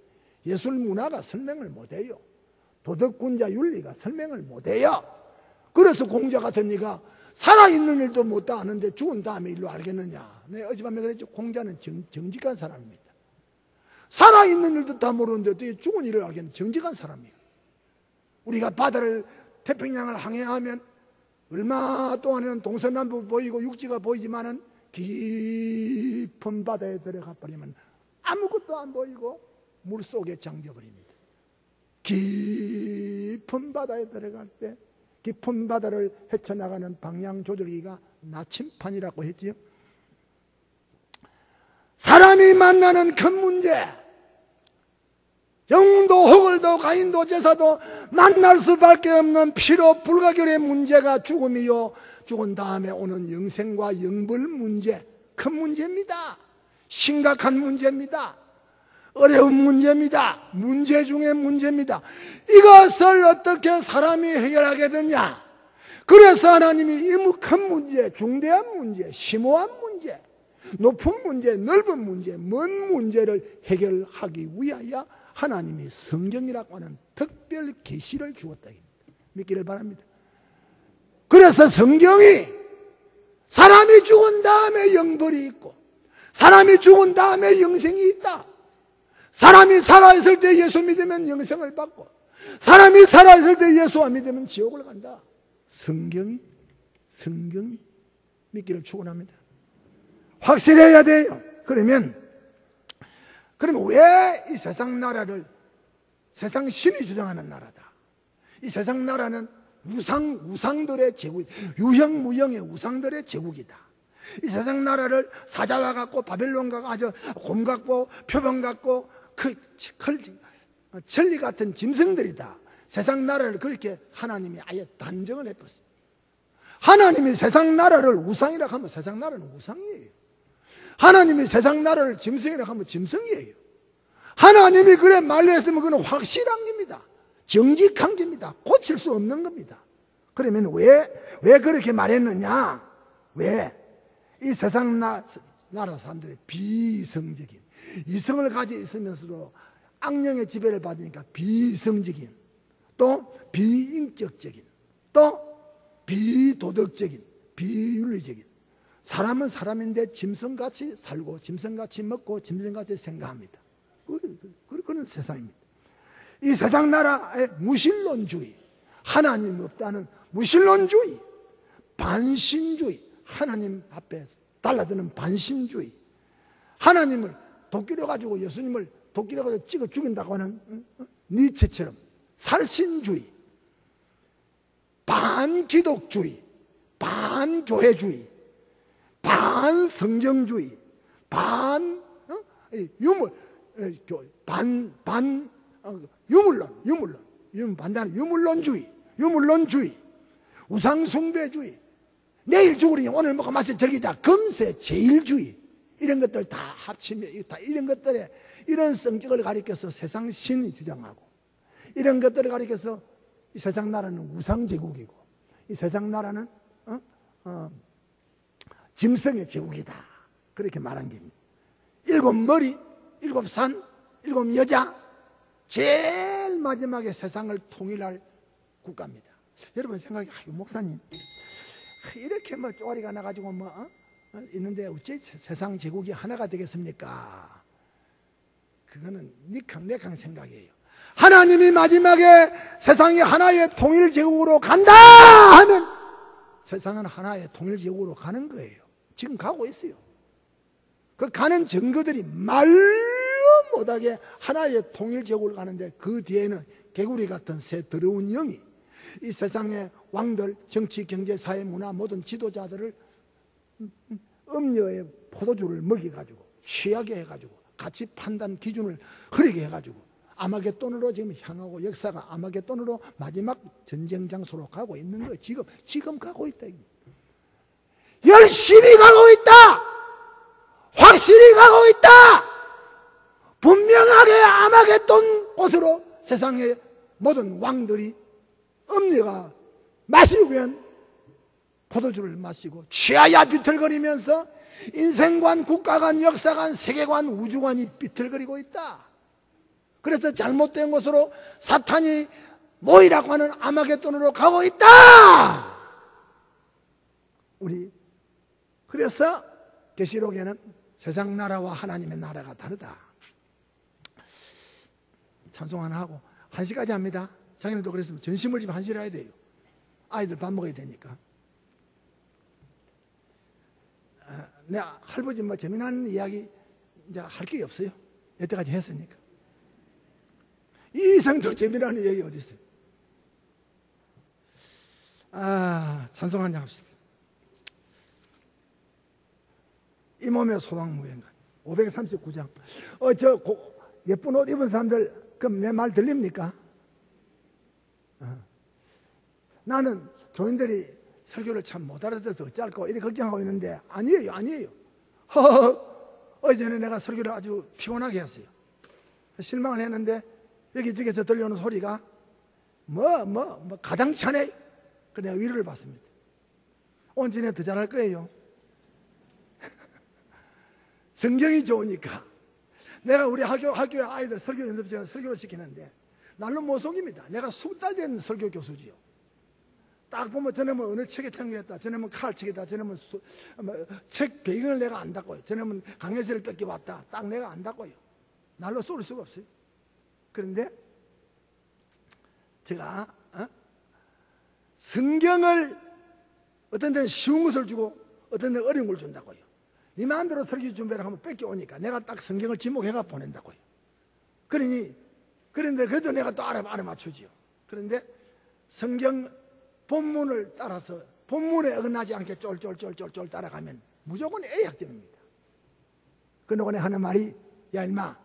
예술 문화가 설명을 못해요. 도덕군자 윤리가 설명을 못해요. 그래서 공자 같은 이가 살아있는 일도 못다 아는데 죽은 다음에 일로 알겠느냐. 내가 어젯밤에 그랬죠. 공자는 정직한 사람입니다. 살아있는 일도 다 모르는데 어떻게 죽은 일을 알겠느냐. 정직한 사람이에요. 우리가 바다를 태평양을 항해하면 얼마 동안에는 동서남북 보이고 육지가 보이지만은 깊은 바다에 들어가 버리면 아무것도 안 보이고 물속에 잠겨버립니다. 깊은 바다에 들어갈 때 깊은 바다를 헤쳐나가는 방향 조절기가 나침판이라고 했지요. 사람이 만나는 큰 문제, 영도 허걸도 가인도 제사도 만날 수밖에 없는 피로 불가결의 문제가 죽음이요, 죽은 다음에 오는 영생과 영벌 문제, 큰 문제입니다. 심각한 문제입니다. 어려운 문제입니다. 문제 중에 문제입니다. 이것을 어떻게 사람이 해결하게 되냐. 그래서 하나님이 이 큰 문제, 중대한 문제, 심오한 문제, 높은 문제, 넓은 문제, 먼 문제를 해결하기 위하여 하나님이 성경이라고 하는 특별 계시를 주었다. 믿기를 바랍니다. 그래서 성경이 사람이 죽은 다음에 영벌이 있고 사람이 죽은 다음에 영생이 있다. 사람이 살아있을 때 예수 믿으면 영생을 받고 사람이 살아있을 때 예수 안 믿으면 지옥을 간다. 성경이 믿기를 축원합니다. 확실해야 돼요. 그러면 왜 이 세상 나라를 세상 신이 주장하는 나라다. 이 세상 나라는 우상들의 제국, 유형무형의 우상들의 제국이다. 이 세상 나라를 사자와 같고 바벨론과 아주 곰 같고 표범 같고 천리 같은 짐승들이다. 세상 나라를 그렇게 하나님이 아예 단정을 해버렸어요. 하나님이 세상 나라를 우상이라고 하면 세상 나라는 우상이에요. 하나님이 세상 나라를 짐승이라고 하면 짐승이에요. 하나님이 그래 말했으면 그건 확실한 겁니다. 정직한 겁니다. 고칠 수 없는 겁니다. 그러면 왜 그렇게 말했느냐? 왜? 이 세상 나라 사람들의 비성적인, 이성을 가지고 있으면서도 악령의 지배를 받으니까 비성적인, 또 비인격적인, 또 비도덕적인, 비윤리적인, 사람은 사람인데 짐승같이 살고 짐승같이 먹고 짐승같이 생각합니다. 그런 세상입니다. 이 세상 나라의 무신론주의, 하나님 없다는 무신론주의, 반신주의, 하나님 앞에 달라드는 반신주의, 하나님을 도끼로 가지고 예수님을 도끼로 가지고 찍어 죽인다고 하는 니체처럼 살신주의, 반기독주의, 반교회주의, 반성경주의, 유물론주의, 우상숭배주의, 내일 죽으니 오늘 먹고 마시 즐기자, 금세 제일주의, 이런 것들 다 합치면 이런 것들에 이런 성격을 가리켜서 세상 신이 주장하고, 이런 것들을 가리켜서 이 세상 나라는 우상제국이고 이 세상 나라는 짐승의 제국이다, 그렇게 말한 겁니다. 7머리, 7산, 7여자, 제일 마지막에 세상을 통일할 국가입니다. 여러분 생각해, 목사님 이렇게 쪼가리가 나가지고 있는데 어째 세상 제국이 하나가 되겠습니까? 그거는 니캉내캉 생각이에요. 하나님이 마지막에 세상이 하나의 통일 제국으로 간다 하면 세상은 하나의 통일 제국으로 가는 거예요. 지금 가고 있어요. 그 가는 증거들이 말로 못하게 하나의 통일 제국을 가는데, 그 뒤에는 개구리 같은 새 더러운 영이 이 세상의 왕들, 정치, 경제, 사회, 문화 모든 지도자들을 음료의 포도주를 먹여가지고 취하게 해가지고 가치 판단 기준을 흐리게 해가지고 아마겟돈으로 지금 향하고, 역사가 아마겟돈으로 마지막 전쟁 장소로 가고 있는 거예요. 지금 가고 있다. 열심히 가고 있다. 확실히 가고 있다. 분명하게 아마겟돈 곳으로 세상의 모든 왕들이 음료가 마시면 포도주를 마시고 취하야 비틀거리면서 인생관, 국가관, 역사관, 세계관, 우주관이 비틀거리고 있다. 그래서 잘못된 것으로 사탄이 모이라고 하는 아마겟돈으로 가고 있다. 그래서 계시록에는 세상 나라와 하나님의 나라가 다르다. 찬송 하나 하고 1시까지 합니다. 자기네도 그랬으면 전심을 집 1시에 해야 돼요. 아이들 밥 먹어야 되니까. 내 할아버지 뭐 재미난 이야기 이제 할 게 없어요. 여태까지 했으니까. 이 이상 더 재미난 이야기 어디 있어요? 찬송 한장 합시다. 이 몸의 소망무행간 539장. 예쁜 옷 입은 사람들 그럼 내 말 들립니까? 나는 교인들이 설교를 참 못 알아들어서 짧고 이렇게 걱정하고 있는데 아니에요. 어제는 내가 설교를 아주 피곤하게 했어요. 실망을 했는데 여기저기서 들려오는 소리가 가장 차네. 그래 내가 위로를 받습니다. 온전히 더 잘할 거예요. 성경이 좋으니까. 내가 우리 학교에 아이들 설교 연습 시간에 설교를 시키는데 날로 못 속입니다. 내가 20달 된 설교 교수지요. 딱 보면 저놈은 어느 책에 참여했다, 저놈은 칼책이다, 저놈은 책 배경을 내가 안다고요. 저놈은 강해서를 뺏겨왔다. 딱 내가 안다고요. 날로 쏠 수가 없어요. 그런데 제가 성경을 어떤 데는 쉬운 것을 주고 어떤 데는 어려운 걸 준다고요. 네 마음대로 설교 준비를 하면 뺏겨오니까 내가 딱 성경을 지목해가 보낸다고요. 그런데 그래도 내가 또 알아맞추지요. 그런데 성경 본문을 따라서 본문에 어긋나지 않게 쫄쫄쫄쫄쫄 따라가면 무조건 A학점입니다. 그러고 하는 말이 야 임마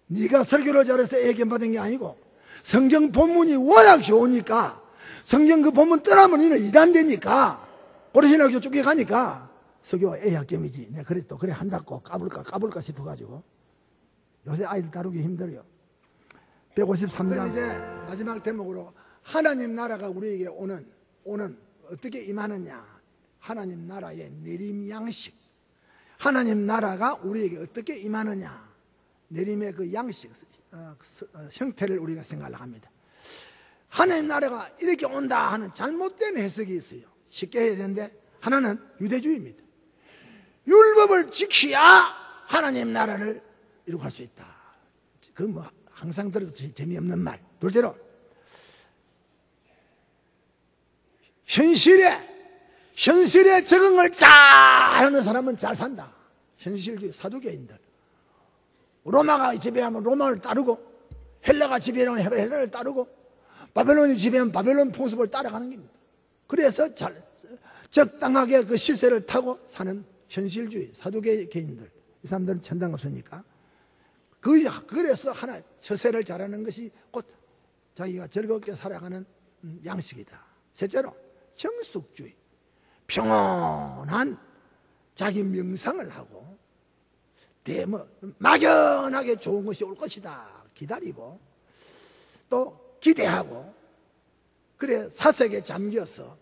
네가 설교를 잘해서 A학점 받은 게 아니고 성경 본문이 워낙 좋으니까 성경 그 본문 떠나면 너는 이단되니까 고려신학교 쫓겨가니까 설교 A학점이지. 내가 그래 한다고 까불까 싶어가지고 요새 아이들 다루기 힘들어요. 153장 이제 마지막 대목으로 하나님 나라가 우리에게 오는 어떻게 임하느냐. 하나님 나라의 내림 양식. 하나님 나라가 우리에게 어떻게 임하느냐. 내림의 그 양식, 형태를 우리가 생각을 합니다. 하나님 나라가 이렇게 온다 하는 잘못된 해석이 있어요. 쉽게 해야 되는데 하나는 유대주의입니다. 율법을 지켜야 하나님 나라를 이룩할 수 있다. 그 뭐 항상 들어도 재미없는 말. 둘째로 현실에 적응을 잘 하는 사람은 잘 산다. 현실주의 사두개인들. 로마가 지배하면 로마를 따르고 헬라가 지배하면 헬라를 따르고 바벨론이 지배하면 바벨론 풍습을 따라가는 겁니다. 그래서 적당하게 그 시세를 타고 사는 현실주의 사두개인들. 이 사람들은 천당 없으니까. 그래서 하나 처세를 잘하는 것이 곧 자기가 즐겁게 살아가는 양식이다. 셋째로 정숙주의. 평온한 자기 명상을 하고 막연하게 좋은 것이 올 것이다 기다리고 또 기대하고 그래 사색에 잠겨서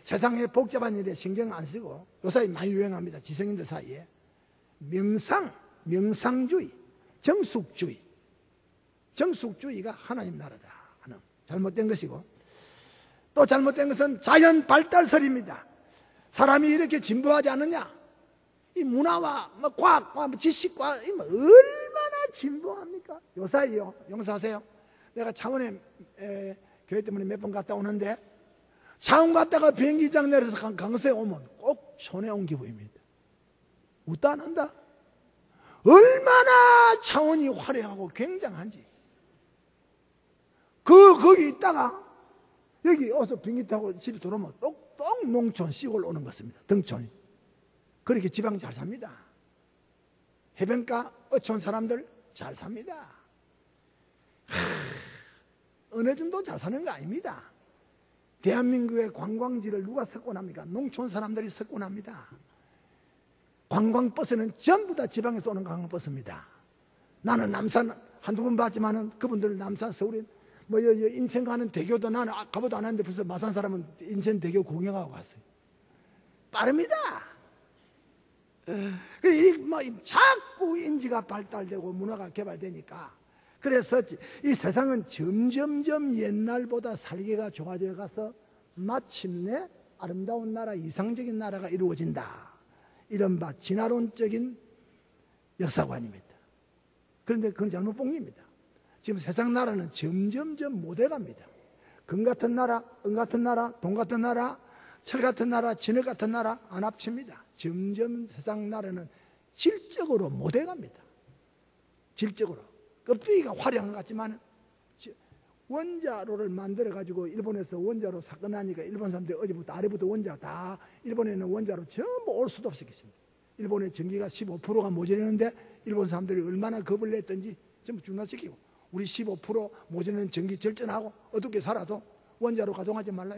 세상의 복잡한 일에 신경 안 쓰고 요사이 많이 유행합니다. 지성인들 사이에 명상주의, 정숙주의가 하나님 나라다 하는 잘못된 것이고 또 잘못된 것은 자연 발달설입니다. 사람이 이렇게 진보하지 않느냐? 이 문화와 과학과 지식과 얼마나 진보합니까? 요사이요. 용서하세요. 내가 창원에 교회 때문에 몇 번 갔다 오는데 창원 갔다가 비행기장 내려서 강서에 오면 꼭 손해 온 기분입니다. 웃다 안 한다? 얼마나 창원이 화려하고 굉장한지. 거기 있다가 여기 어서 비행기 타고 집에 들어오면 똑 농촌 시골 오는 것 같습니다. 등촌이. 그렇게 지방 잘 삽니다. 해변가 어촌 사람들 잘 삽니다. 어느 정도 잘 사는 거 아닙니다. 대한민국의 관광지를 누가 석권합니까? 농촌 사람들이 석권합니다. 관광버스는 전부 다 지방에서 오는 관광버스입니다. 나는 남산 한두 번 봤지만은 그분들 남산 서울에 인천 가는 대교도 나는 가보도 안 했는데 벌써 마산 사람은 인천 대교 구경하고 갔어요. 빠릅니다. 자꾸 인지가 발달되고 문화가 개발되니까 그래서 이 세상은 점점점 옛날보다 살기가 좋아져 가서 마침내 아름다운 나라, 이상적인 나라가 이루어진다. 이른바 진화론적인 역사관입니다. 그런데 그건 잘못 본 겁니다. 지금 세상 나라는 점점점 못해갑니다. 금 같은 나라, 은 같은 나라, 돈 같은 나라, 철 같은 나라, 진흙 같은 나라 안 합칩니다. 점점 세상 나라는 질적으로 못해갑니다. 질적으로. 껍데기가 화려한 것 같지만 원자로를 만들어가지고 일본에서 원자로 사건 나니까 일본 사람들이 어제부터 아래부터 원자 다 일본에는 원자로 전부 올 수도 없이 계십니다. 일본의 전기가 15%가 모자라는데 일본 사람들이 얼마나 겁을 냈던지 전부 중단시키고 우리 15% 모자라는 전기 절전하고 어둡게 살아도 원자로 가동하지 말라.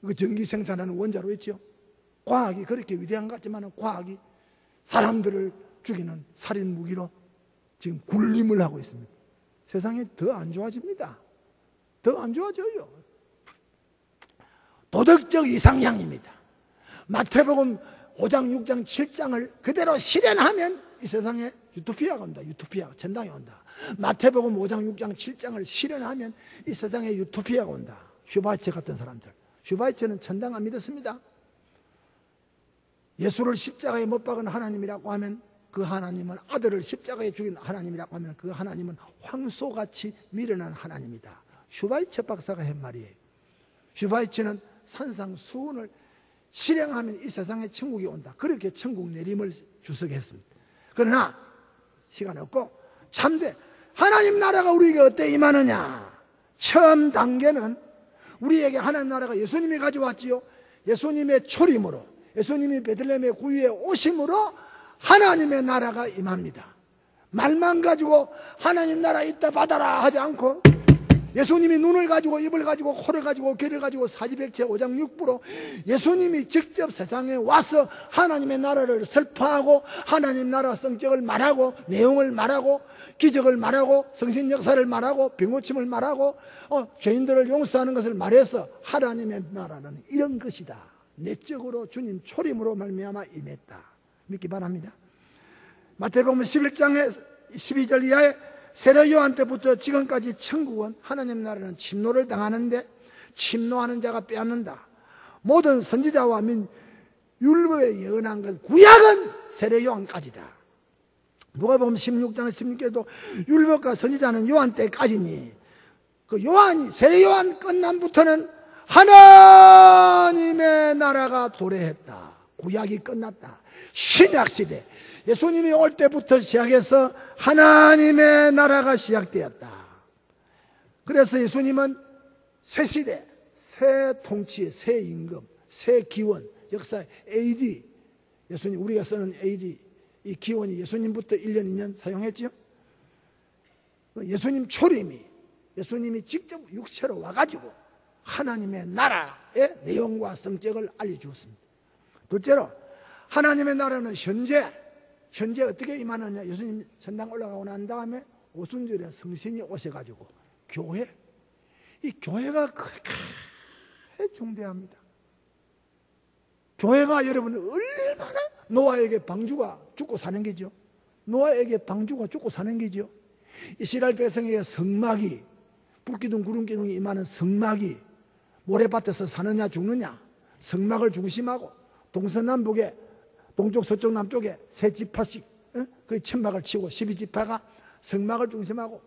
그 전기 생산하는 원자로 있죠. 과학이 그렇게 위대한 것 같지만 과학이 사람들을 죽이는 살인 무기로 지금 군림을 하고 있습니다. 세상이 더 안 좋아집니다. 더 안 좋아져요. 도덕적 이상향입니다. 마태복음 5장, 6장, 7장을 그대로 실현하면 이 세상에 유토피아가 온다. 유토피아가 전당에 온다. 마태복음 5장, 6장, 7장을 실현하면 이 세상에 유토피아가 온다. 슈바이처 같은 사람들. 슈바이처는 천당 안 믿었습니다. 예수를 십자가에 못 박은 하나님이라고 하면 그 하나님은 아들을 십자가에 죽인 하나님이라고 하면 그 하나님은 황소같이 미련한 하나님이다. 슈바이처 박사가 한 말이에요. 슈바이처는 산상수훈을 실행하면 이 세상에 천국이 온다. 그렇게 천국 내림을 주석했습니다. 그러나 시간 없고 참되 하나님 나라가 우리에게 어때 임하느냐. 처음 단계는 우리에게 하나님 나라가 예수님이 가져왔지요. 예수님의 초림으로 예수님이 베들레헴의 구유에 오심으로 하나님의 나라가 임합니다. 말만 가지고 하나님 나라 있다 받아라 하지 않고 예수님이 눈을 가지고 입을 가지고 코를 가지고 귀를 가지고 사지백체 5장 6부로 예수님이 직접 세상에 와서 하나님의 나라를 설파하고 하나님 나라 성격을 말하고 내용을 말하고 기적을 말하고 성신 역사를 말하고 병고침을 말하고 죄인들을 용서하는 것을 말해서 하나님의 나라는 이런 것이다. 내적으로 주님 초림으로 말미암아 임했다. 믿기 바랍니다. 마태복음 11장에 12절 이하에 세례 요한 때부터 지금까지 천국은 하나님 나라는 침노를 당하는데 침노하는 자가 빼앗는다. 모든 선지자와 율법에 예언한 것 구약은 세례 요한까지다. 누가복음 16장 16절에도 율법과 선지자는 요한 때까지니 그 요한이 세례 요한 끝남부터는 하나님의 나라가 도래했다. 구약이 끝났다. 신약시대 예수님이 올 때부터 시작해서 하나님의 나라가 시작되었다. 그래서 예수님은 새 시대, 새 통치, 새 임금, 새 기원, 역사 AD 예수님 우리가 쓰는 AD 이 기원이 예수님부터 1년 2년 사용했죠. 예수님 초림이 예수님이 직접 육체로 와가지고 하나님의 나라의 내용과 성격을 알려주었습니다. 둘째로 하나님의 나라는 현재 어떻게 임하느냐. 예수님 천당 올라가고 난 다음에 오순절에 성신이 오셔가지고 교회, 이 교회가 그렇게 중대합니다. 교회가 여러분 얼마나 노아에게 방주가 죽고 사는 게죠. 노아에게 방주가 죽고 사는 게죠. 이스라엘 백성에게 성막이 불기둥 구름기둥이 임하는 성막이 모래밭에서 사느냐 죽느냐 성막을 중심하고 동서남북에 동쪽 서쪽 남쪽에 세 지파씩 그 천막을 치고 12지파가 성막을 중심하고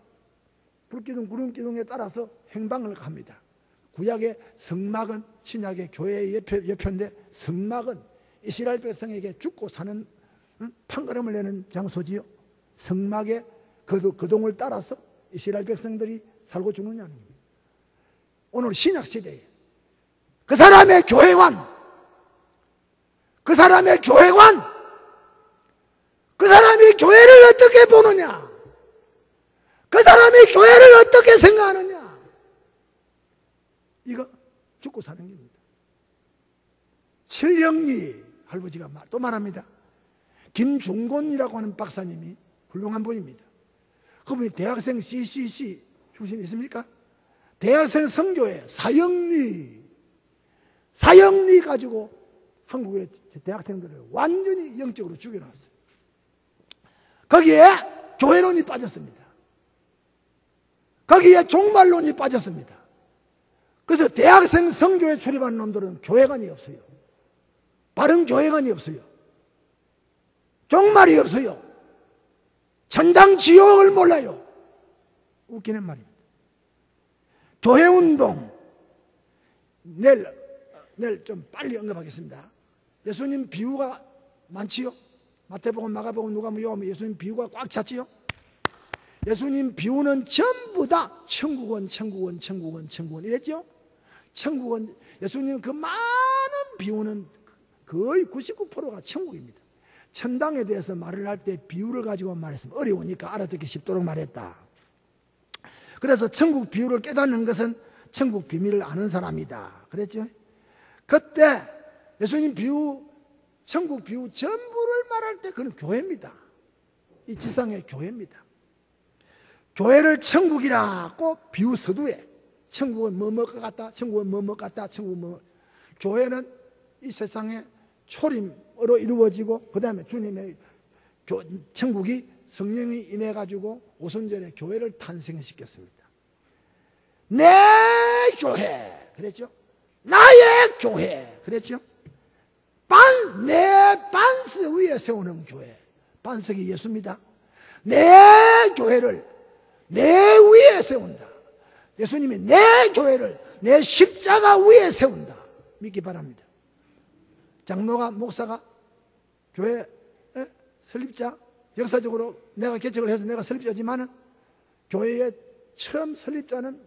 불기둥 구름기둥에 따라서 행방을 합니다. 구약의 성막은 신약의 교회의 예표인데 성막은 이스라엘 백성에게 죽고 사는 판가름을 내는 장소지요. 성막의 거동을 따라서 이스라엘 백성들이 살고 죽느냐는 겁니다. 오늘 신약시대에 그 사람의 교회관 그 사람이 교회를 어떻게 보느냐? 그 사람이 교회를 어떻게 생각하느냐? 이거 죽고 사는 겁니다. 칠영리 할아버지가 또 말합니다. 김중곤이라고 하는 박사님이 훌륭한 분입니다. 그분이 대학생 CCC 출신 있습니까? 대학생 선교회 사형리 가지고 한국의 대학생들을 완전히 영적으로 죽여놨어요. 거기에 교회론이 빠졌습니다. 거기에 종말론이 빠졌습니다. 그래서 대학생 성교회 출입하는 놈들은 교회관이 없어요. 바른 교회관이 없어요. 종말이 없어요. 천당 지옥을 몰라요. 웃기는 말입니다. 교회운동, 내일 좀 빨리 언급하겠습니다. 예수님 비유가 많지요? 마태복음, 마가복음, 누가복음, 요한복음 예수님 비유가 꽉 찼지요? 예수님 비유는 전부 다 천국은 이랬죠? 천국은, 예수님 그 많은 비유는 거의 99%가 천국입니다. 천당에 대해서 말을 할 때 비유를 가지고 말했습니다. 어려우니까 알아듣기 쉽도록 말했다. 그래서 천국 비유를 깨닫는 것은 천국 비밀을 아는 사람이다. 그랬죠? 그때 예수님 비유, 천국 비유 전부를 말할 때 그는 교회입니다. 이 지상의 교회입니다. 교회를 천국이라고 비유 서두에 천국은 뭐뭐 것 같다, 천국은 뭐뭐 같다, 천국은 뭐. 교회는 이 세상의 초림으로 이루어지고 그 다음에 주님의 천국이 성령이 임해가지고 오순절에 교회를 탄생시켰습니다. 내 교회 그랬죠? 나의 교회 그랬죠? 내 반석 위에 세우는 교회, 반석이 예수입니다. 내 교회를 내 위에 세운다. 예수님이 내 교회를 내 십자가 위에 세운다. 믿기 바랍니다. 장로가, 목사가 교회 설립자, 역사적으로 내가 개척을 해서 내가 설립자지만은 교회의 처음 설립자는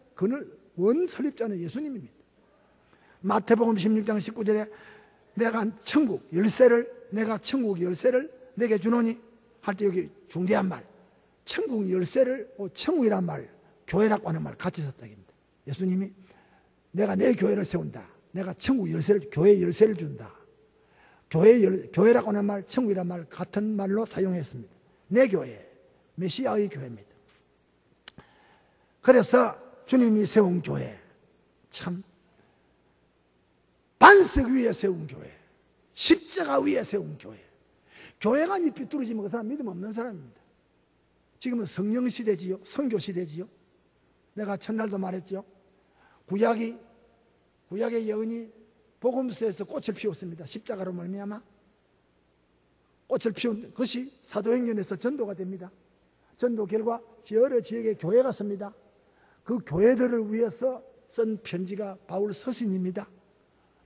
원 설립자는 예수님입니다. 마태복음 16장 19절에 내가 천국 열쇠를 내게 주노니 할 때 여기 중대한 말, 천국 열쇠를, 천국이란 말, 교회라고 하는 말 같이 썼다입니다. 예수님이 내가 내 교회를 세운다. 내가 천국 열쇠를, 교회 열쇠를 준다. 교회라고 하는 말, 천국이란 말 같은 말로 사용했습니다. 내 교회, 메시아의 교회입니다. 그래서 주님이 세운 교회, 참 반석 위에 세운 교회, 십자가 위에 세운 교회. 교회관이 삐뚤어지면 그 사람 믿음 없는 사람입니다. 지금은 성령 시대지요, 선교 시대지요. 내가 첫날도 말했죠. 구약의 예언이 복음서에서 꽃을 피웠습니다. 십자가로 말미암아 꽃을 피운 것이 사도행전에서 전도가 됩니다. 전도 결과 여러 지역에 교회가 섭니다. 그 교회들을 위해서 쓴 편지가 바울 서신입니다.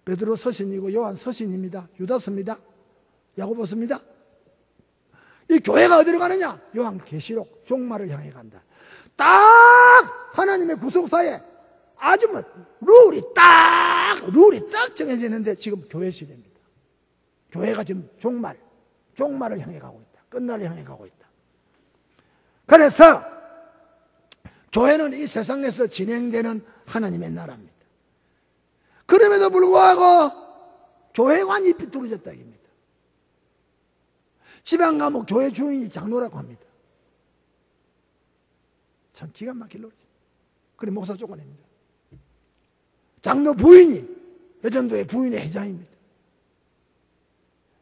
베드로 서신이고 요한 서신입니다. 유다서입니다. 야고보서입니다. 이 교회가 어디로 가느냐? 요한계시록 종말을 향해 간다. 딱 하나님의 구속사에 아주 룰이 딱 정해지는데 지금 교회 시대입니다. 교회가 지금 종말을 향해 가고 있다. 끝날을 향해 가고 있다. 그래서 교회는 이 세상에서 진행되는 하나님의 나라입니다. 그럼에도 불구하고 교회관이 삐뚤어졌다 입니다. 지방 가면 교회 주인이 장로라고 합니다. 참 기가 막힐 노릇이죠. 그래 목사 쫓아냅니다. 장로 부인이 여전도의 부인의 회장입니다.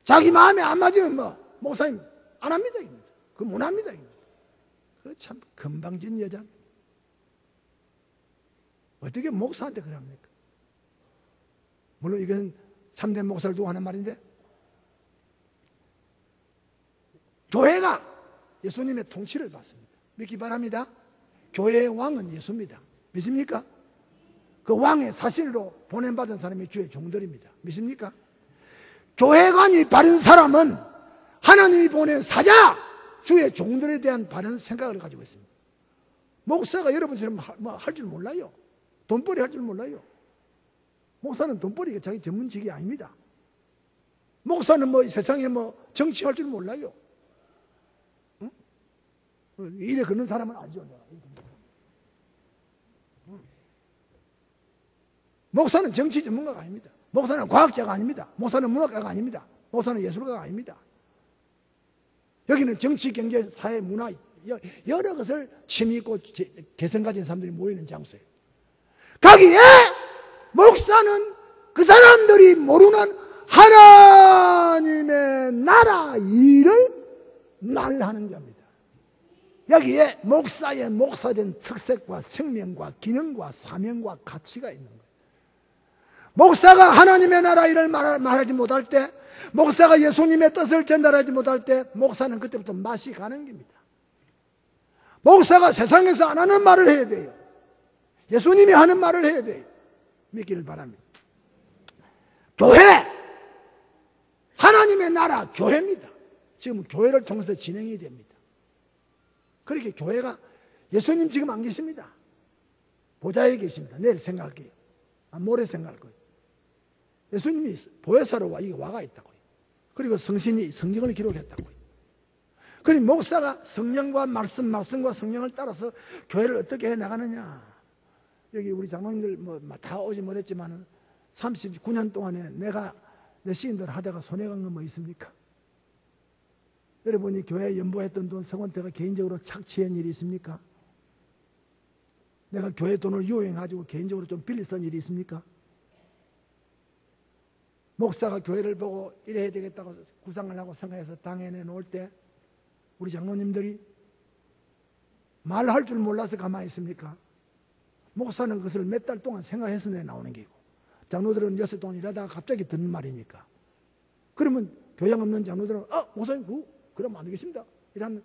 자기 마음에 안 맞으면 목사님 안 합니다. 그 못 합니다. 그 참 건방진 여자입니다. 어떻게 목사한테 그럽니까? 물론 이건 참된 목사를 두고 하는 말인데, 교회가 예수님의 통치를 받습니다. 믿기 바랍니다. 교회의 왕은 예수입니다. 믿습니까? 그 왕의 사신으로 보냄받은 사람이 주의 종들입니다. 믿습니까? 교회관이 바른 사람은 하나님이 보낸 사자, 주의 종들에 대한 바른 생각을 가지고 있습니다. 목사가 여러분처럼 할 줄 몰라요. 돈벌이 할 줄 몰라요. 목사는 돈벌이가 자기 전문직이 아닙니다. 목사는 세상에 정치할 줄 몰라요. 응? 일에 걷는 사람은 알죠. 목사는 정치 전문가가 아닙니다. 목사는 과학자가 아닙니다. 목사는 문학가가 아닙니다. 목사는 예술가가 아닙니다. 여기는 정치, 경제, 사회, 문화 여러 것을 취미 있고 개성 가진 사람들이 모이는 장소예요. 거기에 목사는 그 사람들이 모르는 하나님의 나라 일을 말하는 자입니다. 여기에 목사의 목사된 특색과 생명과 기능과 사명과 가치가 있는 거예요. 목사가 하나님의 나라 일을 말하지 못할 때, 목사가 예수님의 뜻을 전달하지 못할 때 목사는 그때부터 맛이 가는 겁니다. 목사가 세상에서 안 하는 말을 해야 돼요. 예수님이 하는 말을 해야 돼요. 믿기를 바랍니다. 교회! 하나님의 나라 교회입니다. 지금 교회를 통해서 진행이 됩니다. 그렇게 교회가, 예수님 지금 안 계십니다. 보좌에 계십니다. 내일 생각할게요. 모레 생각할 거예요. 예수님이 보혜사로 와가 있다고요. 그리고 성신이 성경을 기록했다고요. 그리고 목사가 성령과 말씀과 성령을 따라서 교회를 어떻게 해 나가느냐. 여기 우리 장로님들 다 오지 못했지만 39년 동안에 내 시인들 하다가 손해간 건 뭐 있습니까? 여러분이 교회에 연보했던 돈 성원태가 개인적으로 착취한 일이 있습니까? 내가 교회 돈을 유용해가지고 개인적으로 좀 빌리 쓴 일이 있습니까? 목사가 교회를 보고 이래야 되겠다고 구상을 하고 생각해서 당에 내놓을 때 우리 장로님들이 말할 줄 몰라서 가만히 있습니까? 목사는 그것을 몇 달 동안 생각해서 내나오는 게고, 장로들은 여섯 동안 일하다가 갑자기 듣는 말이니까. 그러면 교양 없는 장로들은 목사님 그러면 안 되겠습니다. 이런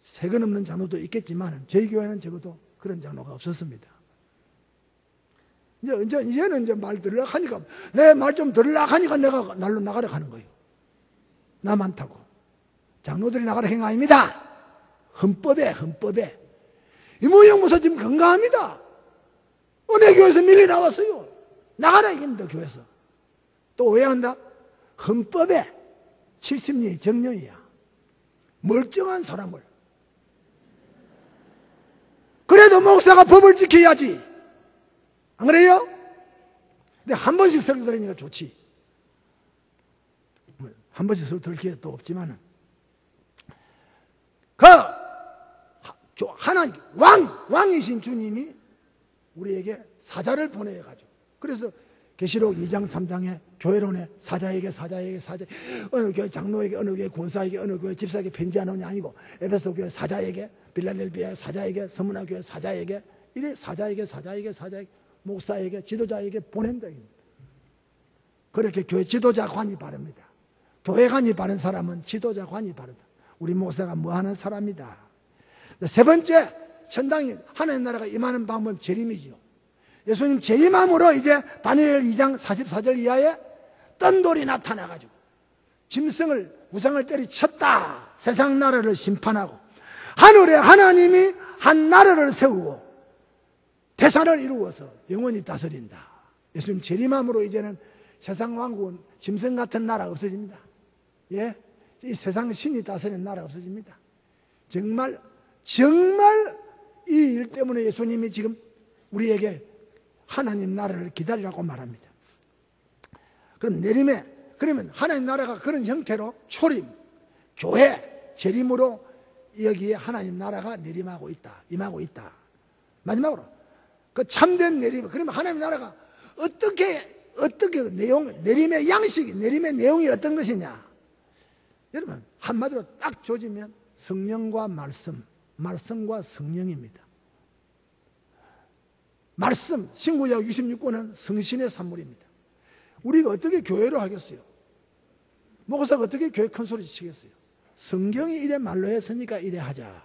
세금 없는 장로도 있겠지만 저희 교회는 적어도 그런 장로가 없었습니다. 이제는 말 들으려고 하니까, 내 말 좀 들으려고 하니까 내가 날로 나가려 하는 거예요. 나 많다고. 장로들이 나가라 행 아닙니다. 헌법에. 이모영 목사 지금 건강합니다. 은혜교회에서 밀리 나왔어요. 나가라 이깁니다, 교회에서. 또 오해한다? 헌법에 70년이 정령이야. 멀쩡한 사람을. 그래도 목사가 법을 지켜야지. 안 그래요? 근데 한 번씩 설교 들으니까 좋지. 한 번씩 설교 들을 기회 또 없지만은. 하나님, 왕이신 주님이 우리에게 사자를 보내가지고. 그래서 계시록 2장 3장에 교회론에 사자에게 어느 교회 장로에게, 어느 교회 권사에게, 어느 교회 집사에게 편지하는이 아니고 에베소 교회 사자에게, 빌라델비아 사자에게, 서문화 교회 사자에게, 이래 사자에게 목사에게, 지도자에게 보낸다. 그렇게 교회 지도자관이 바릅니다. 교회관이 바른 사람은 지도자관이 바르다. 우리 목사가 뭐하는 사람이다. 세 번째, 천당이 하나님 나라가 임하는 방법은 재림이지요. 예수님 재림함으로 이제 다니엘 2장 44절 이하에 떤 돌이 나타나가지고 짐승을 우상을 때리쳤다. 세상 나라를 심판하고 하늘에 하나님이 한 나라를 세우고 대사를 이루어서 영원히 다스린다. 예수님 재림함으로 이제는 세상 왕국은 짐승 같은 나라가 없어집니다. 예, 이 세상 신이 다스리는 나라가 없어집니다. 정말 이 일 때문에 예수님이 지금 우리에게 하나님 나라를 기다리라고 말합니다. 그러면 하나님 나라가 그런 형태로 초림, 교회, 재림으로 여기에 하나님 나라가 임하고 있다. 마지막으로 그 참된 내림. 그러면 하나님 나라가 어떻게 내림의 양식이, 내림의 내용이 어떤 것이냐? 여러분 한마디로 딱 조지면 성령과 말씀과 성령입니다. 말씀, 신구약 66권은 성신의 산물입니다. 우리가 어떻게 교회를 하겠어요? 목사가 어떻게 교회 큰 소리 치겠어요? 성경이 이래 말로 했으니까 이래 하자.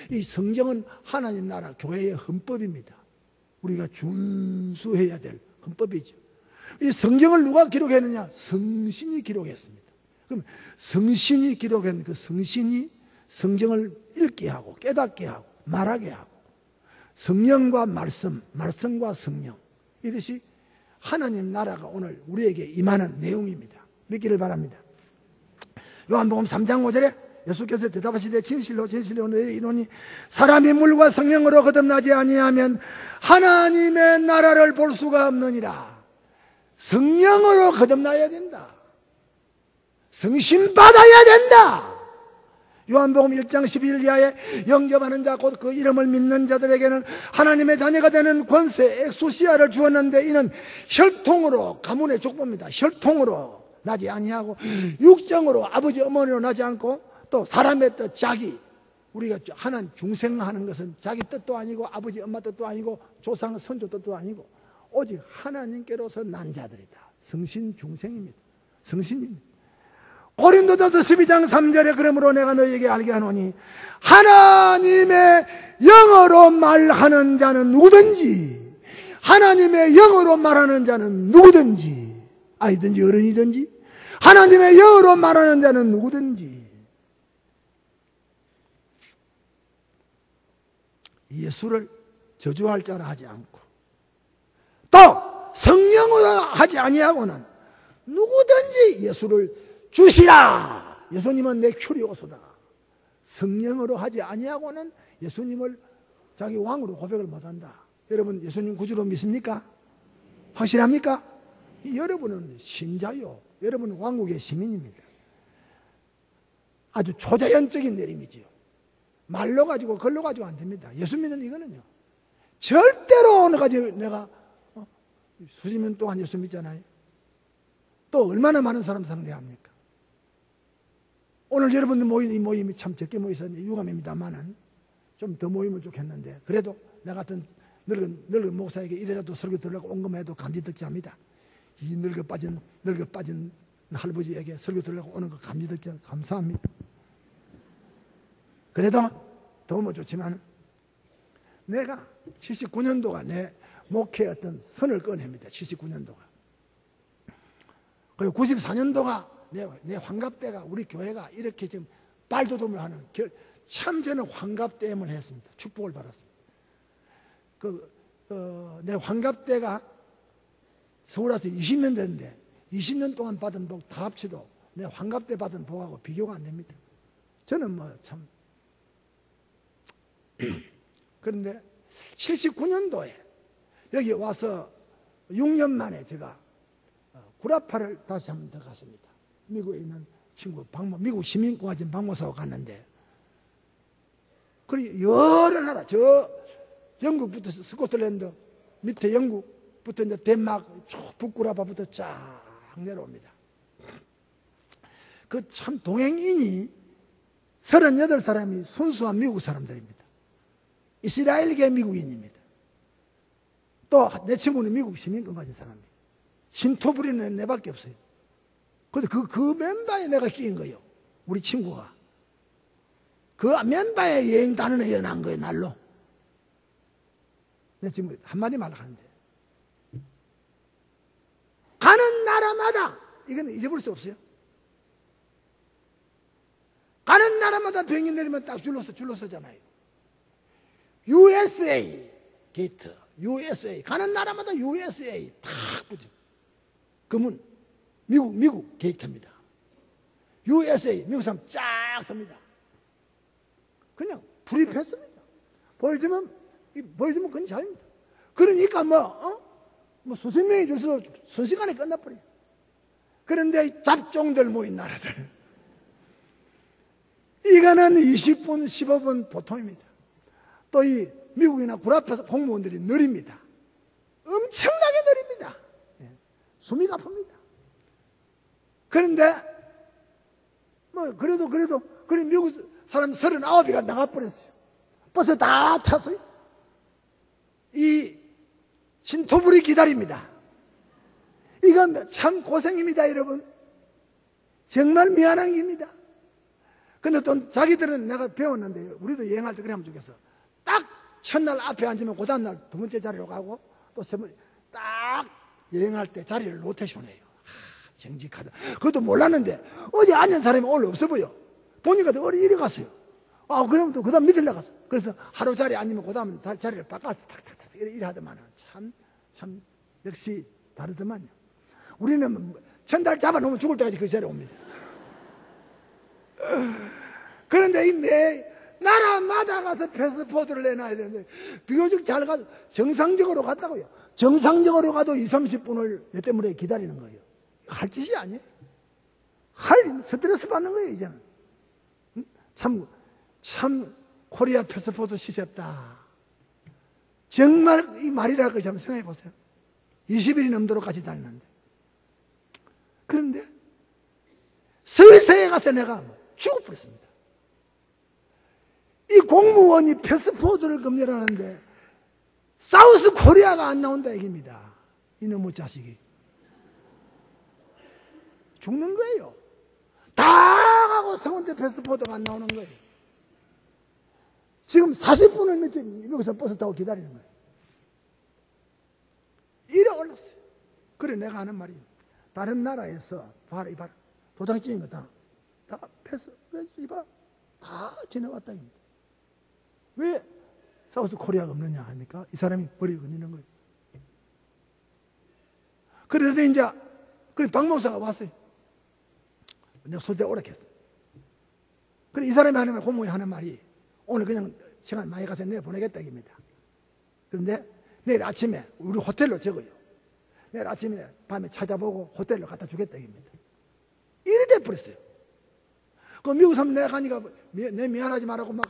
이 성경은 하나님 나라 교회의 헌법입니다. 우리가 준수해야 될 헌법이죠. 이 성경을 누가 기록했느냐? 성신이 기록했습니다. 그럼 성신이 기록한 그 성신이 성경을 읽게 하고 깨닫게 하고 말하게 하고 성령과 말씀과 성령, 이것이 하나님 나라가 오늘 우리에게 임하는 내용입니다. 믿기를 바랍니다. 요한복음 3장 5절에 예수께서 대답하시되 진실로 너희에게 이르노니 사람이 물과 성령으로 거듭나지 아니하면 하나님의 나라를 볼 수가 없느니라. 성령으로 거듭나야 된다. 성신 받아야 된다. 요한복음 1장 12절 이하에 영접하는 자 곧 그 이름을 믿는 자들에게는 하나님의 자녀가 되는 권세 엑소시아를 주었는데 이는 혈통으로, 가문의 족보입니다. 혈통으로 나지 아니하고 육정으로 아버지 어머니로 나지 않고 또 사람의 뜻, 자기, 우리가 하나님 중생하는 것은 자기 뜻도 아니고 아버지 엄마 뜻도 아니고 조상 선조 뜻도 아니고 오직 하나님께로서 난 자들이다. 성신중생입니다. 성신입니다. 고린도전서 12장 3절에 그러므로 내가 너희에게 알게 하노니 하나님의 영어로 말하는 자는 누구든지, 하나님의 영어로 말하는 자는 누구든지, 아이든지 어른이든지 하나님의 영어로 말하는 자는 누구든지 예수를 저주할 자라 하지 않고 또 성령으로 하지 아니하고는 누구든지 예수를 주시라. 예수님은 내 큐리오스다. 성령으로 하지 아니하고는 예수님을 자기 왕으로 고백을 못한다. 여러분 예수님 구주로 믿습니까? 확실합니까? 여러분은 신자요. 여러분은 왕국의 시민입니다. 아주 초자연적인 내림이지요. 말로 가지고 글로 가지고 안 됩니다. 예수 믿는 이거는요. 절대로 어느 가지 내가 수십 년 동안 예수 믿잖아요. 또 얼마나 많은 사람 상대합니까? 오늘 여러분들 모인 이 모임이 참 적게 모이서 유감입니다만은 좀 더 모이면 좋겠는데 그래도 나 같은 늙은 목사에게 이래라도 설교 들으려고 온 것만 해도 감지듣지 합니다. 이 늙어 빠진 할아버지에게 설교 들으려고 오는 거 감지듣지 감사합니다. 그래도 도움은 좋지만 내가 79년도가 내 목회의 어떤 선을 꺼냅니다. 79년도가. 그리고 94년도가 내 환갑때가 우리 교회가 이렇게 지금 발돋움을 하는 참 저는 환갑때임을 했습니다. 축복을 받았습니다. 내 환갑때가 서울 와서 20년 됐는데 20년 동안 받은 복 다 합치도 내 환갑때 받은 복하고 비교가 안 됩니다. 저는 뭐 참 그런데 79년도에 여기 와서 6년 만에 제가 구라파를 다시 한 번 더 갔습니다. 미국에 있는 친구 미국 시민공화국 박모사하고 갔는데 그리고 여러 나라 저 영국부터 스코틀랜드 밑에 영국부터 이제 덴마크 북구라파부터 쫙 내려옵니다. 그 참 동행인이 38사람이 순수한 미국 사람들입니다. 이스라엘계 미국인입니다. 또 내 친구는 미국 시민권 가진 사람이에요. 신토 부리는 내밖에 없어요. 근데 그 멤버에 내가 끼인 거예요. 우리 친구가. 그 멤버에 여행 다니는 연한 거예요, 날로. 내가 지금 한마디 말로 하는데. 가는 나라마다, 이건 잊어버릴 수 없어요. 가는 나라마다 병이 내리면 딱 줄로 서잖아요. USA 게이트, USA. 가는 나라마다 USA 탁 붙여. 그문 미국 게이트입니다. USA 미국 사람 쫙 섭니다. 그냥 불입했습니다. 보여주면 그건 잘입니다. 그러니까 뭐 수십 명이 줄서 순식간에 끝나버려요. 그런데 잡종들 모인 나라들 이거는 20분 15분 보통입니다. 또 이 미국이나 구라파 공무원들이 느립니다. 엄청나게 느립니다. 숨이 가쁩니다. 그런데 그래도 그래 미국 사람 39이가 나가버렸어요. 버스 다 탔어요. 이 신토불이 기다립니다. 이건 참 고생입니다, 여러분. 정말 미안한 길입니다. 근데 또 자기들은 내가 배웠는데 우리도 여행할 때 그래 하면 좋겠어. 딱 첫날 앞에 앉으면 그 다음날 두 번째 자리로 가고 또 세 번째 딱 여행할 때 자리를 로테이션해요. 정직하다. 그것도 몰랐는데 어제 앉은 사람이 오늘 없어 보여. 보니까 또 이리 갔어요. 그럼 또 그 다음 밑에 나갔어. 그래서 하루 자리 앉으면 그 다음 자리를 바꿔서 탁탁탁 이리 하더만 참 역시 다르더만요. 우리는 전달 잡아놓으면 죽을 때까지 그 자리에 옵니다. 그런데 이 나라마다 가서 패스포드를 내놔야 되는데 비교적 잘 가서 정상적으로 갔다고요. 정상적으로 가도 20-30분을 내 때문에 기다리는 거예요. 할 짓이 아니에요. 스트레스 받는 거예요, 이제는. 참 코리아 패스포드 시셉다. 정말 이 말이랄 것이 한번 생각해 보세요. 20일이 넘도록 같이 다니는데. 그런데 스위스에 가서 내가 죽어버렸습니다. 이 공무원이 패스포드를 검열하는데 사우스 코리아가 안 나온다 얘기입니다. 이놈의 자식이. 죽는 거예요. 다 가고 성운대 패스포드가 안 나오는 거예요. 지금 40분을 밑에 미국에서 버스 타고 기다리는 거예요. 이래 올랐어요. 그래 내가 하는 말이 다른 나라에서 봐라 이봐라 도장 찍은 거 다 패스 이봐 다 지나왔다 입니다. 왜 사우스 코리아가 없느냐 하니까 이 사람이 버리고 있는 거예요. 그래서 이제 그래 박 목사가 왔어요. 내가 소재 오래 했어. 그래 이 사람이 하는 말 고모이 하는 말이 오늘 그냥 시간 많이 가서 내일 보내겠다 입니다. 그런데 내일 아침에 우리 호텔로 적어요. 내일 아침에 밤에 찾아보고 호텔로 갖다 주겠다 입니다. 이래 돼버렸어요. 그 미국 사람 내가 가니까 내 미안하지 말라고 막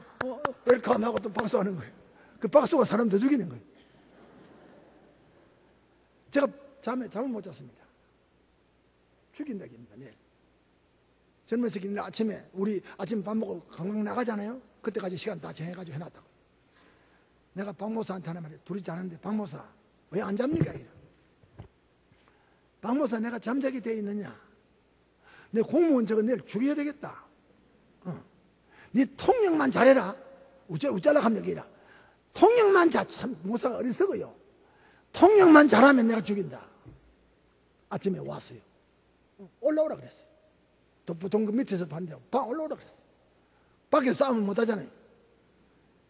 웰컴하고 또 박수하는 거예요. 그 박수가 사람 더 죽이는 거예요. 제가 잠을 못 잤습니다. 죽인다 입니다. 내일 젊은 새끼들 아침에 우리 아침 밥 먹고 관광 나가잖아요. 그때까지 시간 다 정해가지고 해놨다고. 내가 박 목사한테 하는 말이 둘이 자는데 박 목사 왜 안 잡니까? 이래. 박 목사 내가 잠자게 돼 있느냐? 내 공무원 저거 내일 죽여야 되겠다. 네 통역만 잘해라. 우짤락 하면 여기라. 통역만 참 목사가 어리석어요. 통역만 잘하면 내가 죽인다. 아침에 왔어요. 올라오라 그랬어요. 또 보통 그 밑에서 봤는데 방 올라오라 그랬어요. 밖에 싸움을 못 하잖아요.